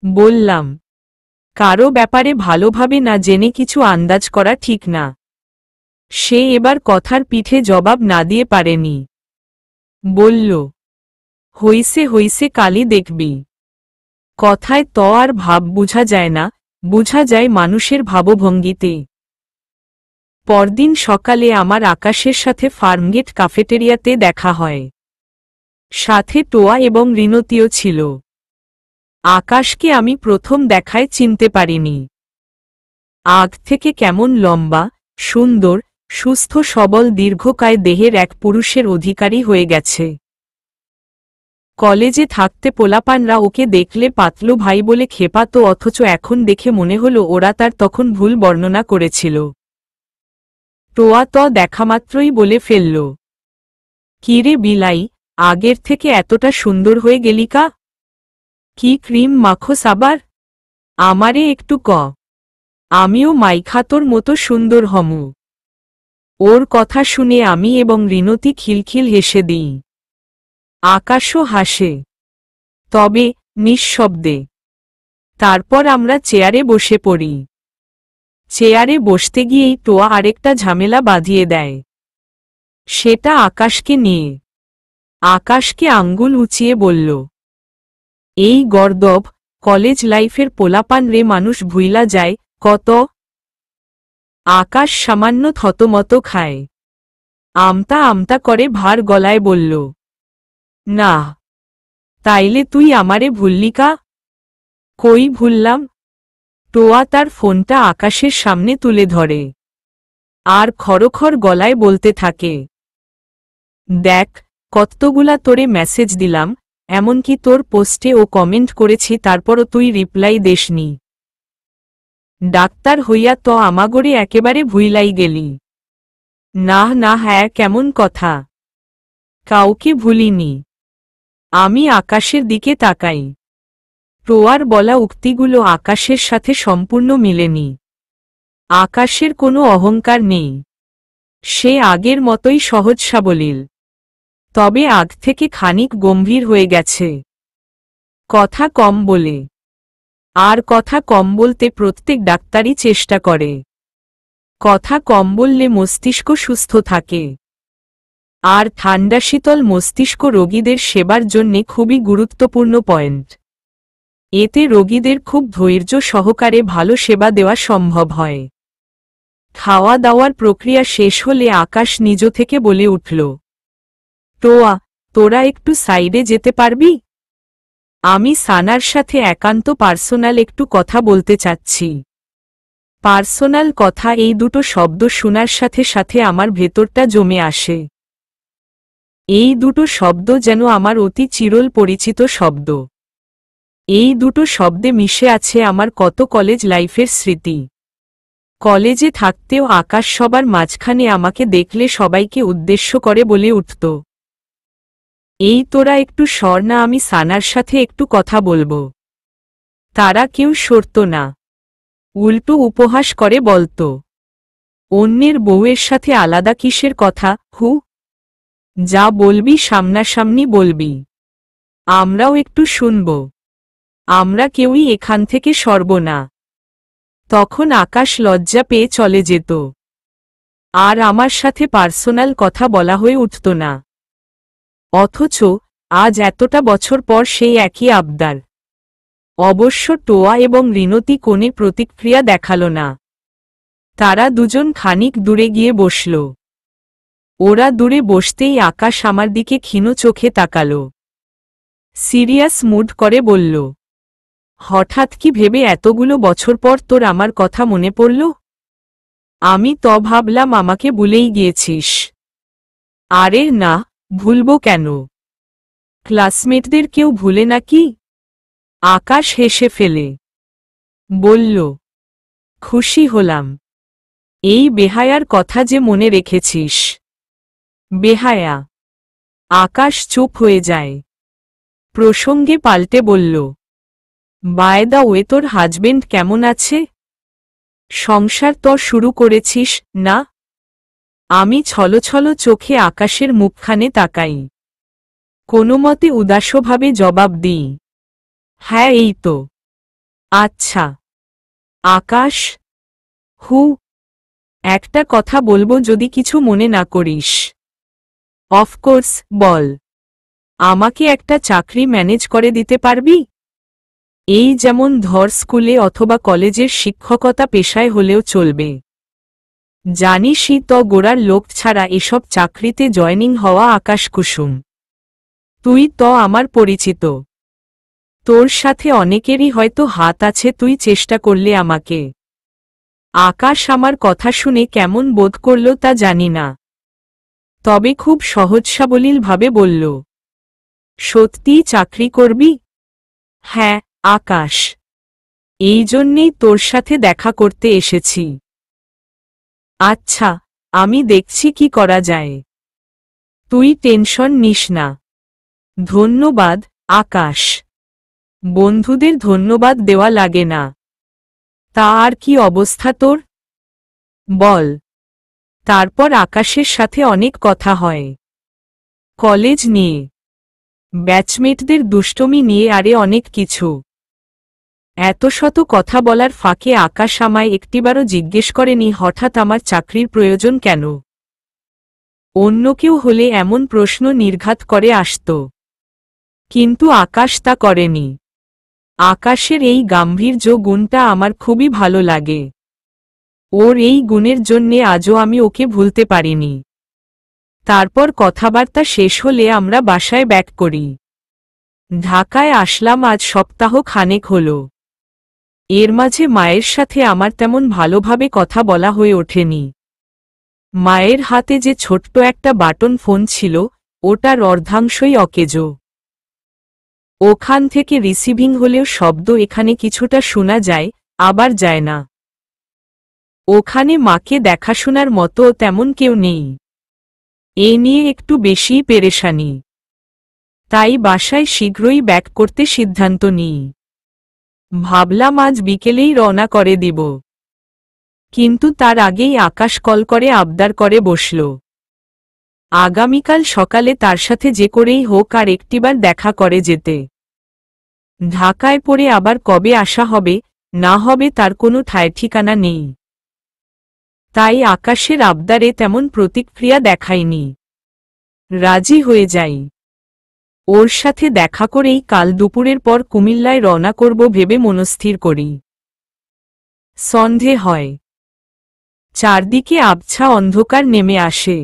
বললাম, কারো ব্যাপারে ভালোভাবে না জেনে কিছু আন্দাজ করা ঠিক না। সে এবার কথার পিঠে জবাব না দিয়ে পারেনি। বলল, হইছে হইছে, কালই দেখবি। কথায় তো আর ভাব বুঝা যায় না, বুঝা যায় মানুষের ভাবভঙ্গিতে। পরদিন সকালে আমার আকাশের সাথে ফার্মগেট ক্যাফেটেরিয়াতে দেখা হয়। সাথে টোয়া এবং রিনতিও ছিল। আকাশকে আমি প্রথম দেখায় চিনতে পারিনি। আগ থেকে কেমন লম্বা, সুন্দর, সুস্থ সবল দীর্ঘকায় দেহের এক পুরুষের অধিকারী হয়ে গেছে। কলেজে থাকতে পোলাপানরা ওকে দেখলে পাতলু ভাই বলে খেপাত, অথচ এখন দেখে মনে হলো ওরা তার তখন ভুল বর্ণনা করেছিল। টোয়া তো দেখামাত্রই বলে ফেলল, কিরে বিলাই, আগের থেকে এতটা সুন্দর হয়ে গেলিকা? কি ক্রিম মাখোস আবার? আমারে একটু ক, আমিও মাইখাতোর মতো সুন্দর হমু। ওর কথা শুনে আমি এবং রিনতি খিলখিল হেসে দিই। আকাশও হাসে, তবে নিঃশব্দে। তারপর আমরা চেয়ারে বসে পড়ি। চেয়ারে বসতে গিয়েই টোয়া আরেকটা ঝামেলা বাঁধিয়ে দেয়। সেটা আকাশকে নিয়ে। আকাশকে আঙ্গুল উঁচিয়ে বলল, এই গর্দব কলেজ লাইফের পোলাপান রে মানুষ ভুইলা যায় কত? আকাশ সামান্য থতমত খায়। আমতা আমতা করে ভার গলায় বলল, না। তাইলে তুই আমারে ভুললিকা? কই ভুললাম? টোয়া তার ফোনটা আকাশের সামনে তুলে ধরে আর খরখর গলায় বলতে থাকে, দেখ, কতগুলা তোরে মেসেজ দিলাম, এমনকি তোর পোস্টে ও কমেন্ট করেছি, তারপরও তুই রিপ্লাই দেসনি। ডাক্তার হইয়া তো আমাগরে একেবারে ভুইলাই গেলি। না না, হ্যাঁ, কেমন কথা? কাউকে ভুলিনি। আমি আকাশের দিকে তাকাই। টোয়ার বলা উক্তিগুলো আকাশের সাথে সম্পূর্ণ মিলেনি। আকাশের কোনো অহংকার নেই। সে আগের মতোই সহজ সাবলীল, তবে আগ থেকে খানিক গম্ভীর হয়ে গেছে। কথা কম বলে। আর কথা কম বলতে প্রত্যেক ডাক্তারই চেষ্টা করে। কথা কম বললে মস্তিষ্ক সুস্থ থাকে। আর ঠান্ডা শীতল মস্তিষ্ক রোগীদের সেবার জন্যে খুবই গুরুত্বপূর্ণ পয়েন্ট। এতে রোগীদের খুব ধৈর্য সহকারে ভালো সেবা দেওয়া সম্ভব হয়। খাওয়া দাওয়ার প্রক্রিয়া শেষ হলে আকাশ নিজ থেকে বলে উঠল, টোয়া, তোরা একটু সাইডে যেতে পারবি? আমি সানার সাথে একান্ত পার্সোনাল একটু কথা বলতে চাচ্ছি। পার্সোনাল কথা, এই দুটো শব্দ শোনার সাথে সাথে আমার ভেতরটা জমে আসে। এই দুটো শব্দ যেন আমার অতি চিরল পরিচিত শব্দ। এই দুটো শব্দে মিশে আছে আমার কত কলেজ লাইফের স্মৃতি। কলেজে থাকতেও আকাশ সবার মাঝখানে আমাকে দেখলে সবাইকে উদ্দেশ্য করে বলে উঠত, এই তোরা একটু সর না, আমি সানার সাথে একটু কথা বলবো। তারা কেউ সরত না, উল্টো উপহাস করে বলত, অন্যের বউয়ের সাথে আলাদা কিসের কথা, হু? যা বলবি সামনাসামনি বলবি, আমরাও একটু শুনব। আমরা কেউই এখান থেকে সরব না। তখন আকাশ লজ্জা পেয়ে চলে যেত, আর আমার সাথে পার্সোনাল কথা বলা হয়ে উঠত না। অথচ আজ এতটা বছর পর সেই একই আবদার। অবশ্য টোয়া এবং রিনতি কোনে প্রতিক্রিয়া দেখাল না। তারা দুজন খানিক দূরে গিয়ে বসল। ওরা দূরে বসতেই আকাশ আমার দিকে ক্ষীণ চোখে তাকাল। সিরিয়াস মুড করে বলল, হঠাৎ কি ভেবে এতগুলো বছর পর তোর আমার কথা মনে পড়ল? আমি তো ভাবলাম আমাকে ভুলেই গিয়েছিস। আরে না, ভুলবো কেন? ক্লাসমেটদের কেউ ভুলে নাকি? আকাশ হেসে ফেলে বলল, খুশি হলাম। এই বেহায়ার কথা যে মনে রেখেছিস। বেহায়া? আকাশ চুপ হয়ে যায়। প্রসঙ্গে পাল্টে বলল, বাই দ্য ওয়ে তোর হাজবেন্ড কেমন আছে? সংসার তো শুরু করেছিস না? আমি ছলছল চোখে আকাশের মুখখানে তাকাই। কোনোমতে উদাসভাবে জবাব দিই, হ্যাঁ এই তো। আচ্ছা। আকাশ, হু, একটা কথা বলবো যদি কিছু মনে না করিস। অফকোর্স, বল। আমাকে একটা চাকরি ম্যানেজ করে দিতে পারবি? এই যেমন ধর স্কুলে অথবা কলেজের শিক্ষকতা পেশায় হলেও চলবে। জানিসই তো গোড়ার লোক ছাড়া এসব চাকরিতে জয়েনিং হওয়া আকাশ কুসুম। তুই তো আমার পরিচিত। তোর সাথে অনেকেরই হয়তো হাত আছে, তুই চেষ্টা করলে আমাকে। আকাশ আমার কথা শুনে কেমন বোধ করল তা জানি না, তবে খুব সহজসাবলীলভাবে বলল, সত্যিই চাকরি করবি? হ্যাঁ আকাশ, এই জন্যেই তোর সাথে দেখা করতে এসেছি। আচ্ছা, আমি দেখছি কি করা যায়। তুই টেনশন নিস না। ধন্যবাদ আকাশ। বন্ধুদের ধন্যবাদ দেওয়া লাগে না। তা আর কি অবস্থা তোর? বল। তারপর আকাশের সাথে অনেক কথা হয়। কলেজ নিয়ে, ব্যাচমেটদের দুষ্টমি নিয়ে, আরে অনেক কিছু। এত শত কথা বলার ফাঁকে আকাশ আমায় একটিবারও জিজ্ঞেস করেনি হঠাৎ আমার চাকরির প্রয়োজন কেন। অন্য কেউ হলে এমন প্রশ্ন নির্ঘাত করে আসত, কিন্তু আকাশ তা করেনি। আকাশের এই গাম্ভীর্য গুণটা আমার খুবই ভালো লাগে। ওর এই গুণের জন্যে আজও আমি ওকে ভুলতে পারিনি। তারপর কথাবার্তা শেষ হলে আমরা বাসায় ব্যাক করি। ঢাকায় আসলাম আজ সপ্তাহ খানেক হল। এর মাঝে মায়ের সাথে আমার তেমন ভালোভাবে কথা বলা হয়ে ওঠেনি। মায়ের হাতে যে ছোট্ট একটা বাটন ফোন ছিল, ওটার অর্ধাংশই অকেজো। ওখান থেকে রিসিভিং হলেও শব্দ এখানে কিছুটা শোনা যায়, আবার যায় না। ওখানে মাকে দেখাশোনার মতো তেমন কেউ নেই। এ নিয়ে একটু বেশিই পেরেশানি। তাই বাসায় শীঘ্রই ব্যাক করতে সিদ্ধান্ত নিই। ভাবলাম আজ বিকেলেই রওনা করে দিব। কিন্তু তার আগেই আকাশ কল করে আবদার করে বসল, আগামীকাল সকালে তার সাথে যে করেই হোক আর একটিবার দেখা করে যেতে। ঢাকায় পড়ে আবার কবে আসা হবে না হবে তার কোনো ঠায় ঠিকানা নেই। তাই আকাশের আবদারে তেমন প্রতিক্রিয়া দেখায়নি। রাজি হয়ে যাই। ওর সাথে দেখা করেই কাল দুপুরের পর কুমিল্লায় রওনা করব ভেবে মনস্থির করি। সন্ধে হয়। চারদিকে আবছা অন্ধকার নেমে আসে।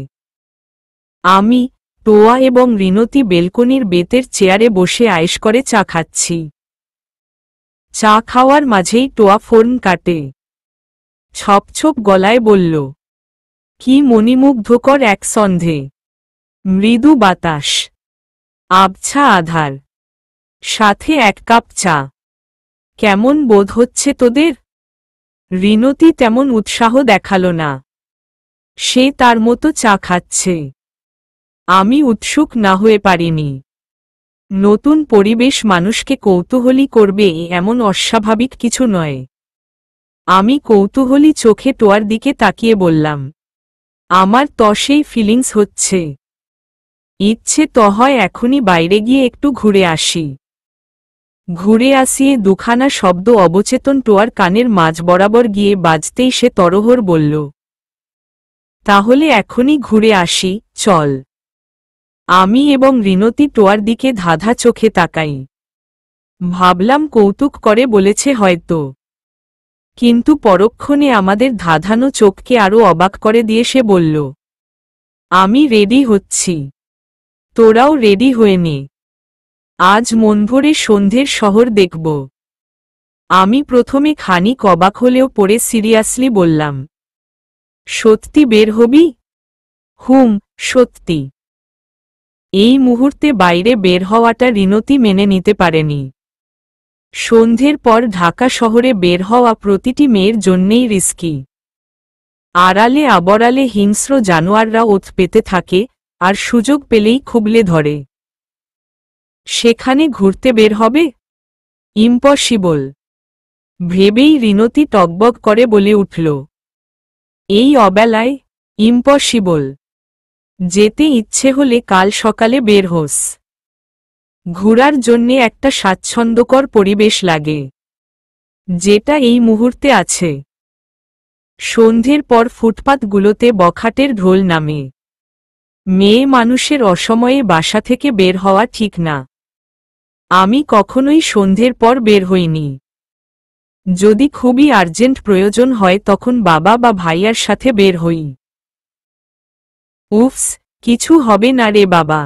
আমি, টোয়া এবং রিনতি বেলকনির বেতের চেয়ারে বসে আয়েশ করে চা খাচ্ছি। চা খাওয়ার মাঝেই টোয়া ফোন কাটে। ছপছপ গলায় বলল, কি মণিমুগ্ধকর এক সন্ধে। মৃদু বাতাস, আবছা আধার, সাথে এক কাপ চা। কেমন বোধ হচ্ছে তোদের? রিনতি তেমন উৎসাহ দেখালো না। সে তার মতো চা খাচ্ছে। আমি উৎসুক না হয়ে পারিনি। নতুন পরিবেশ মানুষকে কৌতূহলী করবে এমন অস্বাভাবিক কিছু নয়। আমি কৌতূহলী চোখে টোয়ার দিকে তাকিয়ে বললাম, আমার তো সেই ফিলিংস হচ্ছে। ইচ্ছে তো হয় এখনই বাইরে গিয়ে একটু ঘুরে আসি। ঘুরে আসিয়ে দুখানা শব্দ অবচেতন টোয়ার কানের মাঝ বরাবর গিয়ে বাজতেই সে তরহর বলল, তাহলে এখনই ঘুরে আসি, চল। আমি এবং রিনতি টোয়ার দিকে ধাঁধা চোখে তাকাই। ভাবলাম কৌতুক করে বলেছে হয়তো। কিন্তু পরক্ষণে আমাদের ধাঁধানো চোখকে আরও অবাক করে দিয়ে সে বলল, আমি রেডি হচ্ছি, তোরাও রেডি হয়ে নে। আজ মনভরে সন্ধ্যের শহর দেখব। আমি প্রথমে খানিক অবাক হলেও পরে সিরিয়াসলি বললাম, সত্যি বের হবি? হুম, সত্যি। এই মুহূর্তে বাইরে বের হওয়াটা রিনতি মেনে নিতে পারেনি। সন্ধ্যের পর ঢাকা শহরে বের হওয়া প্রতিটি মেয়ের জন্যেই রিস্কি। আড়ালে আবরালে হিংস্র জানোয়াররা ওত পেতে থাকে, আর সুযোগ পেলেই খুবলে ধরে। সেখানে ঘুরতে বের হবে? ইম্পসিবল। ভেবেই রিনতি টকবক করে বলে উঠল। এই অবেলায়? ইম্পসিবল। যেতে ইচ্ছে হলে কাল সকালে বের হোস। ঘোরার জন্যে একটা স্বাচ্ছন্দ্যকর পরিবেশ লাগে, যেটা এই মুহূর্তে আছে। সন্ধ্যের পর ফুটপাতগুলোতে বখাটের ঢোল নামে। মেয়ে মানুষের অসময়ে বাসা থেকে বের হওয়া ঠিক না। আমি কখনোই সন্ধ্যের পর বের হইনি। যদি খুবই আর্জেন্ট প্রয়োজন হয় তখন বাবা বা ভাইয়ার সাথে বের হই। উফস, কিছু হবে না রে বাবা।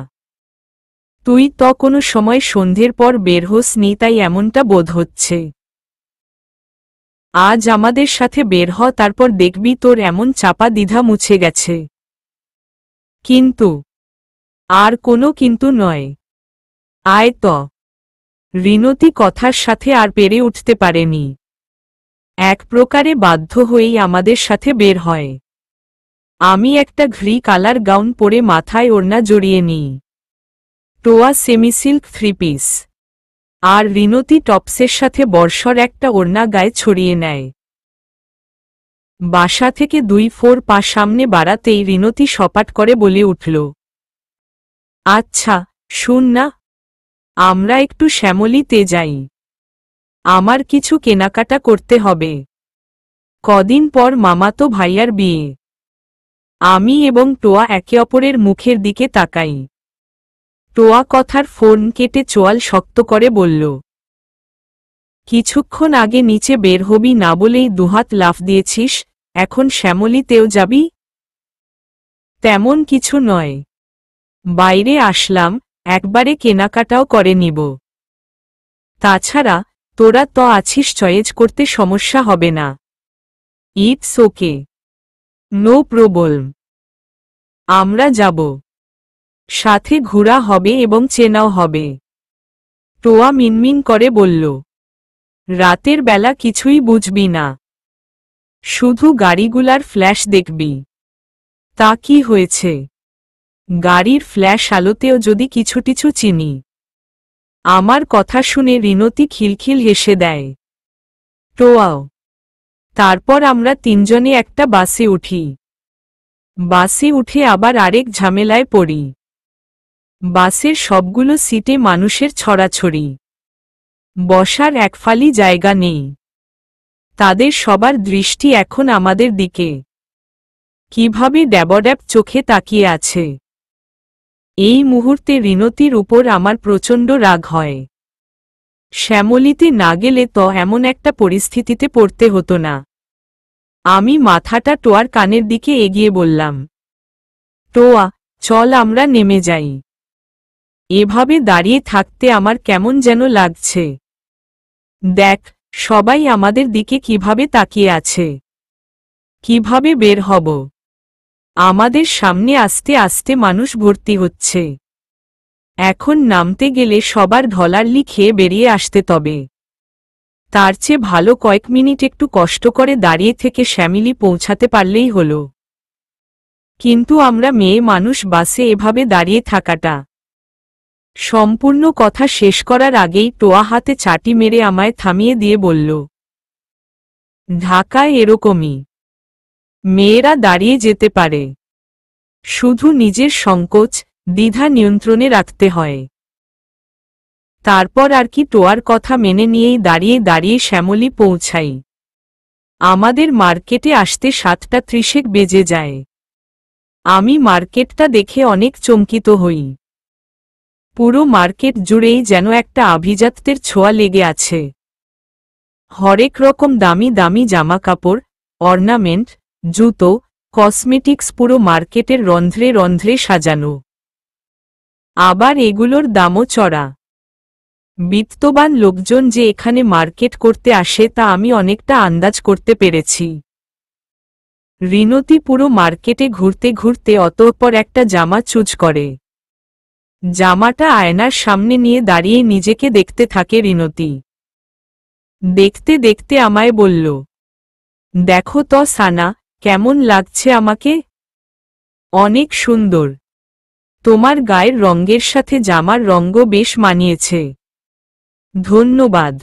তুই তো কোনো সময় সন্ধ্যের পর বের হোসনি, তাই এমনটা বোধ হচ্ছে। আজ আমাদের সাথে বের হ, তারপর দেখবি তোর এমন চাপা দ্বিধা মুছে গেছে। কিন্তু? আর কোনো কিন্তু নয়। আয় ত। রিনতি কথার সাথে আর পেরে উঠতে পারেনি। এক প্রকারে বাধ্য হয়েই আমাদের সাথে বের হয়। আমি একটা ঘ্রি কালার গাউন পরে মাথায় ওড়না জড়িয়ে নিই। টোয়া সেমিসিল্ক 3 পিস। আর রিনতি টপসের সাথে বর্ষর একটা ওড়না গায়ে ছড়িয়ে নেয়। বাসা থেকে 2-4 পা সামনে বাড়াতেই রিনতি সপাট করে বলে উঠল, আচ্ছা, শুন না, আমরা একটু শ্যামলীতে যাই। আমার কিছু কেনাকাটা করতে হবে। কদিন পর মামাতো ভাইয়ার বিয়ে। আমি এবং টোয়া একে অপরের মুখের দিকে তাকাই। টোয়া কথার ফোন কেটে চোয়াল শক্ত করে বলল, কিছুক্ষণ আগে নিচে বের হবি না বলেই দুহাত লাফ দিয়েছিস, এখন শ্যামলীতেও যাবি? তেমন কিছু নয়। বাইরে আসলাম, একবারে কেনাকাটাও করে নিব। তাছাড়া তোরা তো আছিস, চয়েজ করতে সমস্যা হবে না। It's okay. No problem. আমরা যাব। সাথে ঘোরা হবে এবং চেনাও হবে। টোয়া মিনমিন করে বলল, রাতের বেলা কিছুই বুঝবি না, শুধু গাড়িগুলার ফ্ল্যাশ দেখবি। তা কি হয়েছে? গাড়ির ফ্ল্যাশ আলোতেও যদি কিছুটিছু চিনি। আমার কথা শুনে রিনতি খিলখিল হেসে দেয়। টোয়াও। তারপর আমরা তিনজনে একটা বাসে উঠি। বাসে উঠে আবার আরেক ঝামেলায় পড়ি। বাসের সবগুলো সিটে মানুষের ছড়াছড়ি। বসার একফালি জায়গা নেই। তাদের সবার দৃষ্টি এখন আমাদের দিকে। কিভাবে ড্যাবড্যাব চোখে তাকিয়ে আছে। এই মুহূর্তে রিনতির উপর আমার প্রচণ্ড রাগ হয়। শ্যামলীতে না গেলে তো এমন একটা পরিস্থিতিতে পড়তে হতো না। আমি মাথাটা টোয়ার কানের দিকে এগিয়ে বললাম, টোয়া, চল আমরা নেমে যাই। এভাবে দাঁড়িয়ে থাকতে আমার কেমন যেন লাগছে। দেখ, সবাই আমাদের দিকে কিভাবে তাকিয়ে আছে। কিভাবে বের হব? আমাদের সামনে আস্তে আস্তে মানুষ ভর্তি হচ্ছে। এখন নামতে গেলে সবার ঢলারলি খেয়ে বেরিয়ে আসতে তবে। তার চেয়ে ভালো কয়েক মিনিট একটু কষ্ট করে দাঁড়িয়ে থেকে শ্যামিলি পৌঁছাতে পারলেই হলো। কিন্তু আমরা মেয়ে মানুষ বাসে এভাবে দাঁড়িয়ে থাকাটা। সম্পূর্ণ কথা শেষ করার আগেই টোয়া হাতে চাটি মেরে আমায় থামিয়ে দিয়ে বলল, ঢাকায় এরকমই। মেয়েরা দাঁড়িয়ে যেতে পারে, শুধু নিজের সংকোচ, দ্বিধা নিয়ন্ত্রণে রাখতে হয়। তারপর আর কি টোয়ার কথা মেনে নিয়েই দাঁড়িয়ে দাঁড়িয়ে শ্যামলী পৌঁছাই। আমাদের মার্কেটে আসতে 7:30 বেজে যায়। আমি মার্কেটটা দেখে অনেক চমকিত হই। পুরো মার্কেট জুড়েই যেন একটা আভিজাত্যের ছোঁয়া লেগে আছে। হরেক রকম দামি দামি জামাকাপড়, অর্নামেন্ট, জুতো, কসমেটিক্স পুরো মার্কেটের রন্ধ্রে রন্ধ্রে সাজানো। আবার এগুলোর দামও চড়া। বিত্তবান লোকজন যে এখানে মার্কেট করতে আসে তা আমি অনেকটা আন্দাজ করতে পেরেছি। রিনতি পুরো মার্কেটে ঘুরতে ঘুরতে অতঃপর একটা জামা চুজ করে। জামাটা আয়নার সামনে নিয়ে দাঁড়িয়ে নিজেকে দেখতে থাকে রিনতি। দেখতে দেখতে আমায় বলল, দেখো তো সানা, কেমন লাগছে আমাকে? অনেক সুন্দর। তোমার গায়ের রঙের সাথে জামার রঙও বেশ মানিয়েছে। ধন্যবাদ।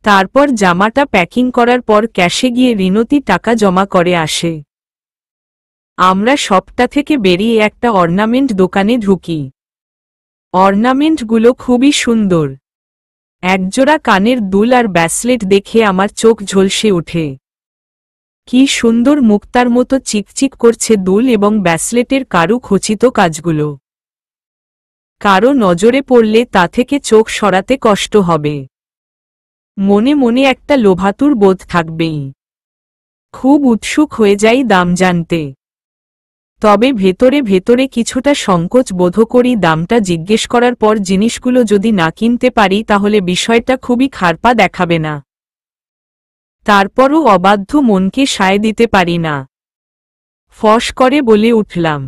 তারপর জামাটা প্যাকিং করার পর ক্যাশে গিয়ে রিনতি টাকা জমা করে আসে। আমরা শপটা থেকে বেরিয়ে একটা অর্নামেন্ট দোকানে ঢুকি। অর্নামেন্টগুলো খুবই সুন্দর। একজোড়া কানের দুল আর ব্যাসলেট দেখে আমার চোখ ঝলসে ওঠে। কি সুন্দর মুক্তার মতো চিকচিক করছে দুল এবং ব্যাসলেটের কারু খচিত কাজগুলো। কারো নজরে পড়লে তা থেকে চোখ সরাতে কষ্ট হবে। মনে মনে একটা লোভাতুর বোধ থাকবেই। খুব উৎসুক হয়ে যাই দাম জানতে। তবে ভেতরে ভেতরে কিছুটা সংকোচ বোধ করি দামটা জিজ্ঞেস করার পর জিনিসগুলো যদি না কিনতে পারি তাহলে বিষয়টা খুবই খারাপ দেখাবে না। তারপরও অবাধ্য মনকে সায় দিতে পারি না। ফস করে বলে উঠলাম,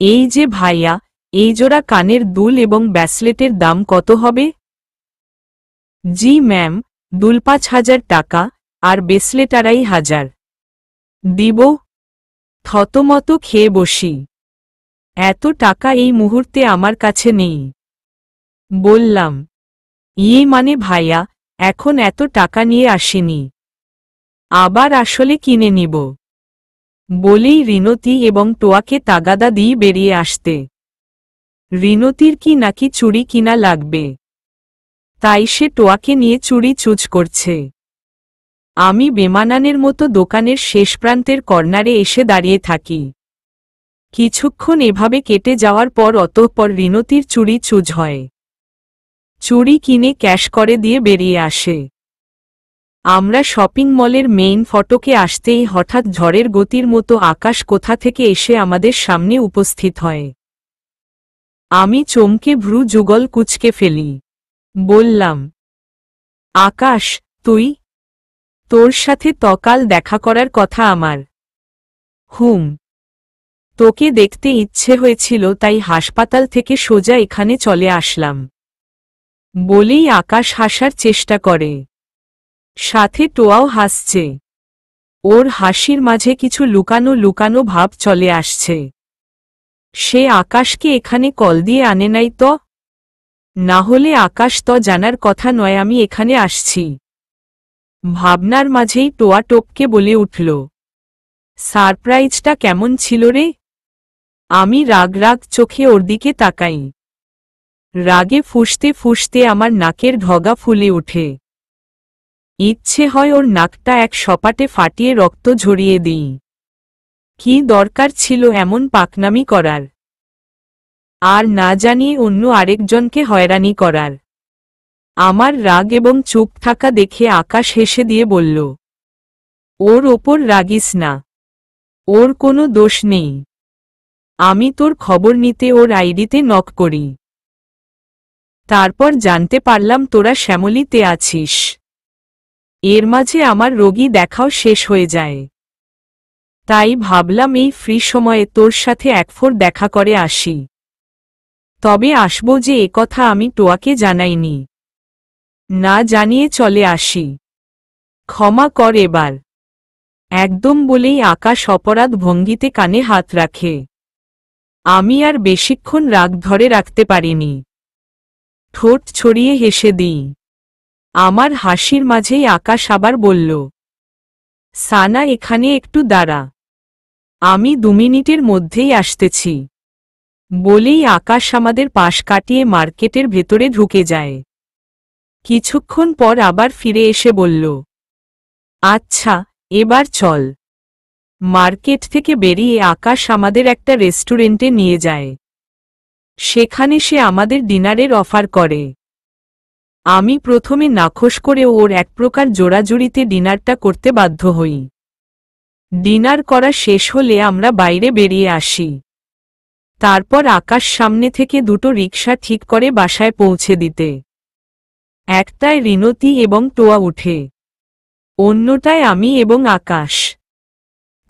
এই যে ভাইয়া, এই জোড়া কানের দুল এবং ব্যাসলেটের দাম কত হবে? জি ম্যাম, দুল ৫,০০০ টাকা আর ব্রেসলেট ২,৫০০। দিব? থতমত খেয়ে বসি। এত টাকা এই মুহূর্তে আমার কাছে নেই। বললাম, মানে ভাইয়া, এখন এত টাকা নিয়ে আসিনি, আবার আসলে কিনে নিব। বলেই রিনতি এবং টোয়াকে তাগাদা দিয়ে বেরিয়ে আসতে। রিনতির কি নাকি চুড়ি কিনা লাগবে, তাই সে টোয়াকে নিয়ে চুড়ি চুজ করছে। আমি বেমানানের মতো দোকানের শেষ প্রান্তের কর্নারে এসে দাঁড়িয়ে থাকি। কিছুক্ষণ এভাবে কেটে যাওয়ার পর অতঃপর রিনতির চুড়ি চুজ হয়। চুড়ি কিনে ক্যাশ করে দিয়ে বেরিয়ে আসে। আমরা শপিং মলের মেইন ফটকে আসতেই হঠাৎ ঝড়ের গতির মতো আকাশ কোথা থেকে এসে আমাদের সামনে উপস্থিত হয়। আমি চমকে ভ্রু যুগল কুঁচকে ফেলি। বললাম, আকাশ, তুই? তোর সাথে তকাল দেখা করার কথা আমার। তোকে দেখতে ইচ্ছে হয়েছিল তাই হাসপাতাল থেকে সোজা এখানে চলে আসলাম। বলেই আকাশ হাসার চেষ্টা করে। সাথে টোয়াও হাসছে। ওর হাসির মাঝে কিছু লুকানো লুকানো ভাব চলে আসছে। সে আকাশকে এখানে কল দিয়ে আনে নাই তো? না হলে আকাশ তো জানার কথা নয় আমি এখানে আসছি। ভাবনার মাঝেই টোয়া টপকে বলে উঠল, সারপ্রাইজটা কেমন ছিল রে? আমি রাগ রাগ চোখে ওর দিকে তাকাই। রাগে ফুঁসতে ফুঁসতে আমার নাকের ঢগা ফুলে ওঠে। ইচ্ছে হয় ওর নাকটা এক সপাটে ফাটিয়ে রক্ত ঝরিয়ে দিই। কি দরকার ছিল এমন পাকনামি করার? আর না জানিয়ে অন্য আরেকজনকে হয়রানি করার। আমার রাগ এবং চুপ থাকা দেখে আকাশ হেসে দিয়ে বলল, ওর ওপর রাগিস না, ওর কোনো দোষ নেই। আমি তোর খবর নিতে ওর আইডিতে নক করি। তারপর জানতে পারলাম তোরা শ্যামলীতে আছিস। এর মাঝে আমার রোগী দেখাও শেষ হয়ে যায়। তাই ভাবলাম এই ফ্রি সময়ে তোর সাথে একফোর দেখা করে আসি। তবে আসবো যে একথা আমি টোয়াকে জানাইনি। না জানিয়ে চলে আসি। ক্ষমা কর এবার। একদম বলেই আকাশ অপরাধ ভঙ্গিতে কানে হাত রাখে। আমি আর বেশিক্ষণ রাগ ধরে রাখতে পারিনি। ঠোঁট ছড়িয়ে হেসে দিই। আমার হাসির মাঝেই আকাশ আবার বলল, সানা এখানে একটু দাঁড়া, আমি 2 মিনিটের মধ্যেই আসতেছি। বলেই আকাশ আমাদের পাশ কাটিয়ে মার্কেটের ভেতরে ঢুকে যায়। কিছুক্ষণ পর আবার ফিরে এসে বলল, আচ্ছা, এবার চল। মার্কেট থেকে বেরিয়ে আকাশ আমাদের একটা রেস্টুরেন্টে নিয়ে যায়। সেখানে সে আমাদের ডিনারের অফার করে। আমি প্রথমে নাখোশ করে ওর এক প্রকার জোড়াজুড়িতে ডিনারটা করতে বাধ্য হই। ডিনার করা শেষ হলে আমরা বাইরে বেরিয়ে আসি। তারপর আকাশ সামনে থেকে 2টো রিকশা ঠিক করে বাসায় পৌঁছে দিতে। একটায় রিনতি এবং টোয়া উঠে, অন্যটায় আমি এবং আকাশ।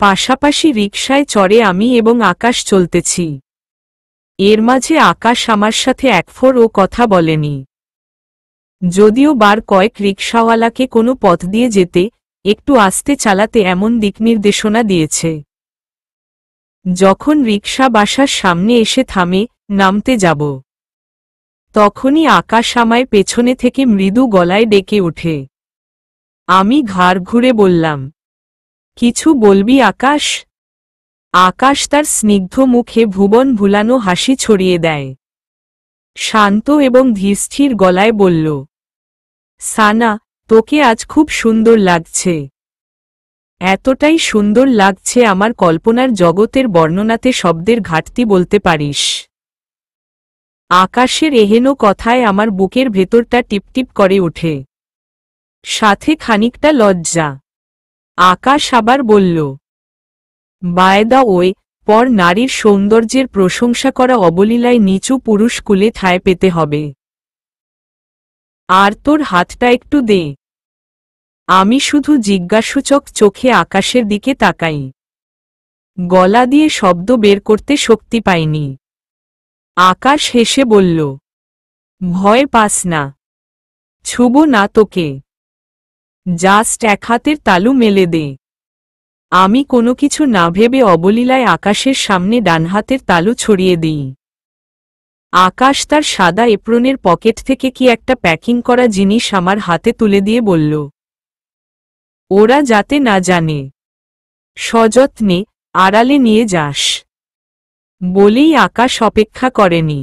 পাশাপাশি রিকশায় চড়ে আমি এবং আকাশ চলতেছি। এর মাঝে আকাশ আমার সাথে একফোঁটাও কথা বলেনি। যদিও বার কয়েক রিকশাওয়ালাকে কোনো পথ দিয়ে যেতে, একটু আস্তে চালাতে এমন দিকনির্দেশনা দিয়েছে। যখন রিকশা বাসার সামনে এসে থামে, নামতে যাব, তখনই আকাশ আমায় পেছনে থেকে মৃদু গলায় ডেকে ওঠে। আমি ঘাড় ঘুরে বললাম, কিছু বলবি আকাশ? আকাশ তার স্নিগ্ধ মুখে ভুবন ভুলানো হাসি ছড়িয়ে দেয়। শান্ত এবং ধীরস্থির গলায় বলল, সানা, তোকে আজ খুব সুন্দর লাগছে। এতটাই সুন্দর লাগছে আমার কল্পনার জগতের বর্ণনাতে শব্দের ঘাটতি বলতে পারিস। আকাশের এহেন কথায় আমার বুকের ভেতরটা টিপটিপ করে ওঠে, সাথে খানিকটা লজ্জা। আকাশ আবার বলল, বাই দ্য ওয়ে, পর নারীর সৌন্দর্যের প্রশংসা করা অবলীলায় নিচু পুরুষ কুলে ঠাঁই পেতে হবে। আর তোর হাতটা একটু দে। আমি শুধু জিজ্ঞাসূচক চোখে আকাশের দিকে তাকাই। গলা দিয়ে শব্দ বের করতে শক্তি পাইনি। আকাশ হেসে বলল, ভয় পাস না, ছুবো না তোকে, জাস্ট এক হাতের তালু মেলে দে। আমি কোনো কিছু না ভেবে অবলীলায় আকাশের সামনে ডান হাতের তালু ছড়িয়ে দিই। আকাশ তার সাদা এপ্রনের পকেট থেকে কি একটা প্যাকিং করা জিনিস আমার হাতে তুলে দিয়ে বলল, ওরা যাতে না জানে, সযত্নে আড়ালে নিয়ে যাস। বলেই আকাশ অপেক্ষা করেনি,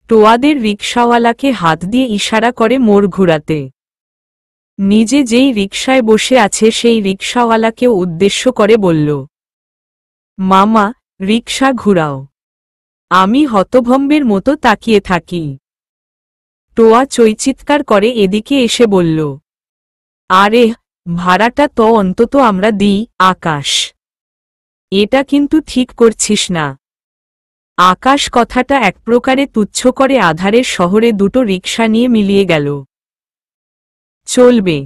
টোয়াদের রিকশাওয়ালাকে হাত দিয়ে ইশারা করে মোড় ঘুরাতে। নিজে যেই রিকশায় বসে আছে সেই রিকশাওয়ালাকেও উদ্দেশ্য করে বলল, মামা, রিকশা ঘুরাও। আমি হতভম্বের মতো তাকিয়ে থাকি। টোয়া চৈচিৎকার করে এদিকে এসে বলল, আরে, ভাড়াটা তো অন্তত আমরা দিই আকাশ, এটা কিন্তু ঠিক করছিস না। আকাশ কথাটা এক প্রকারে তুচ্ছ করে আধারের শহরে দুটো রিকশা নিয়ে মিলিয়ে গেল। চলবে।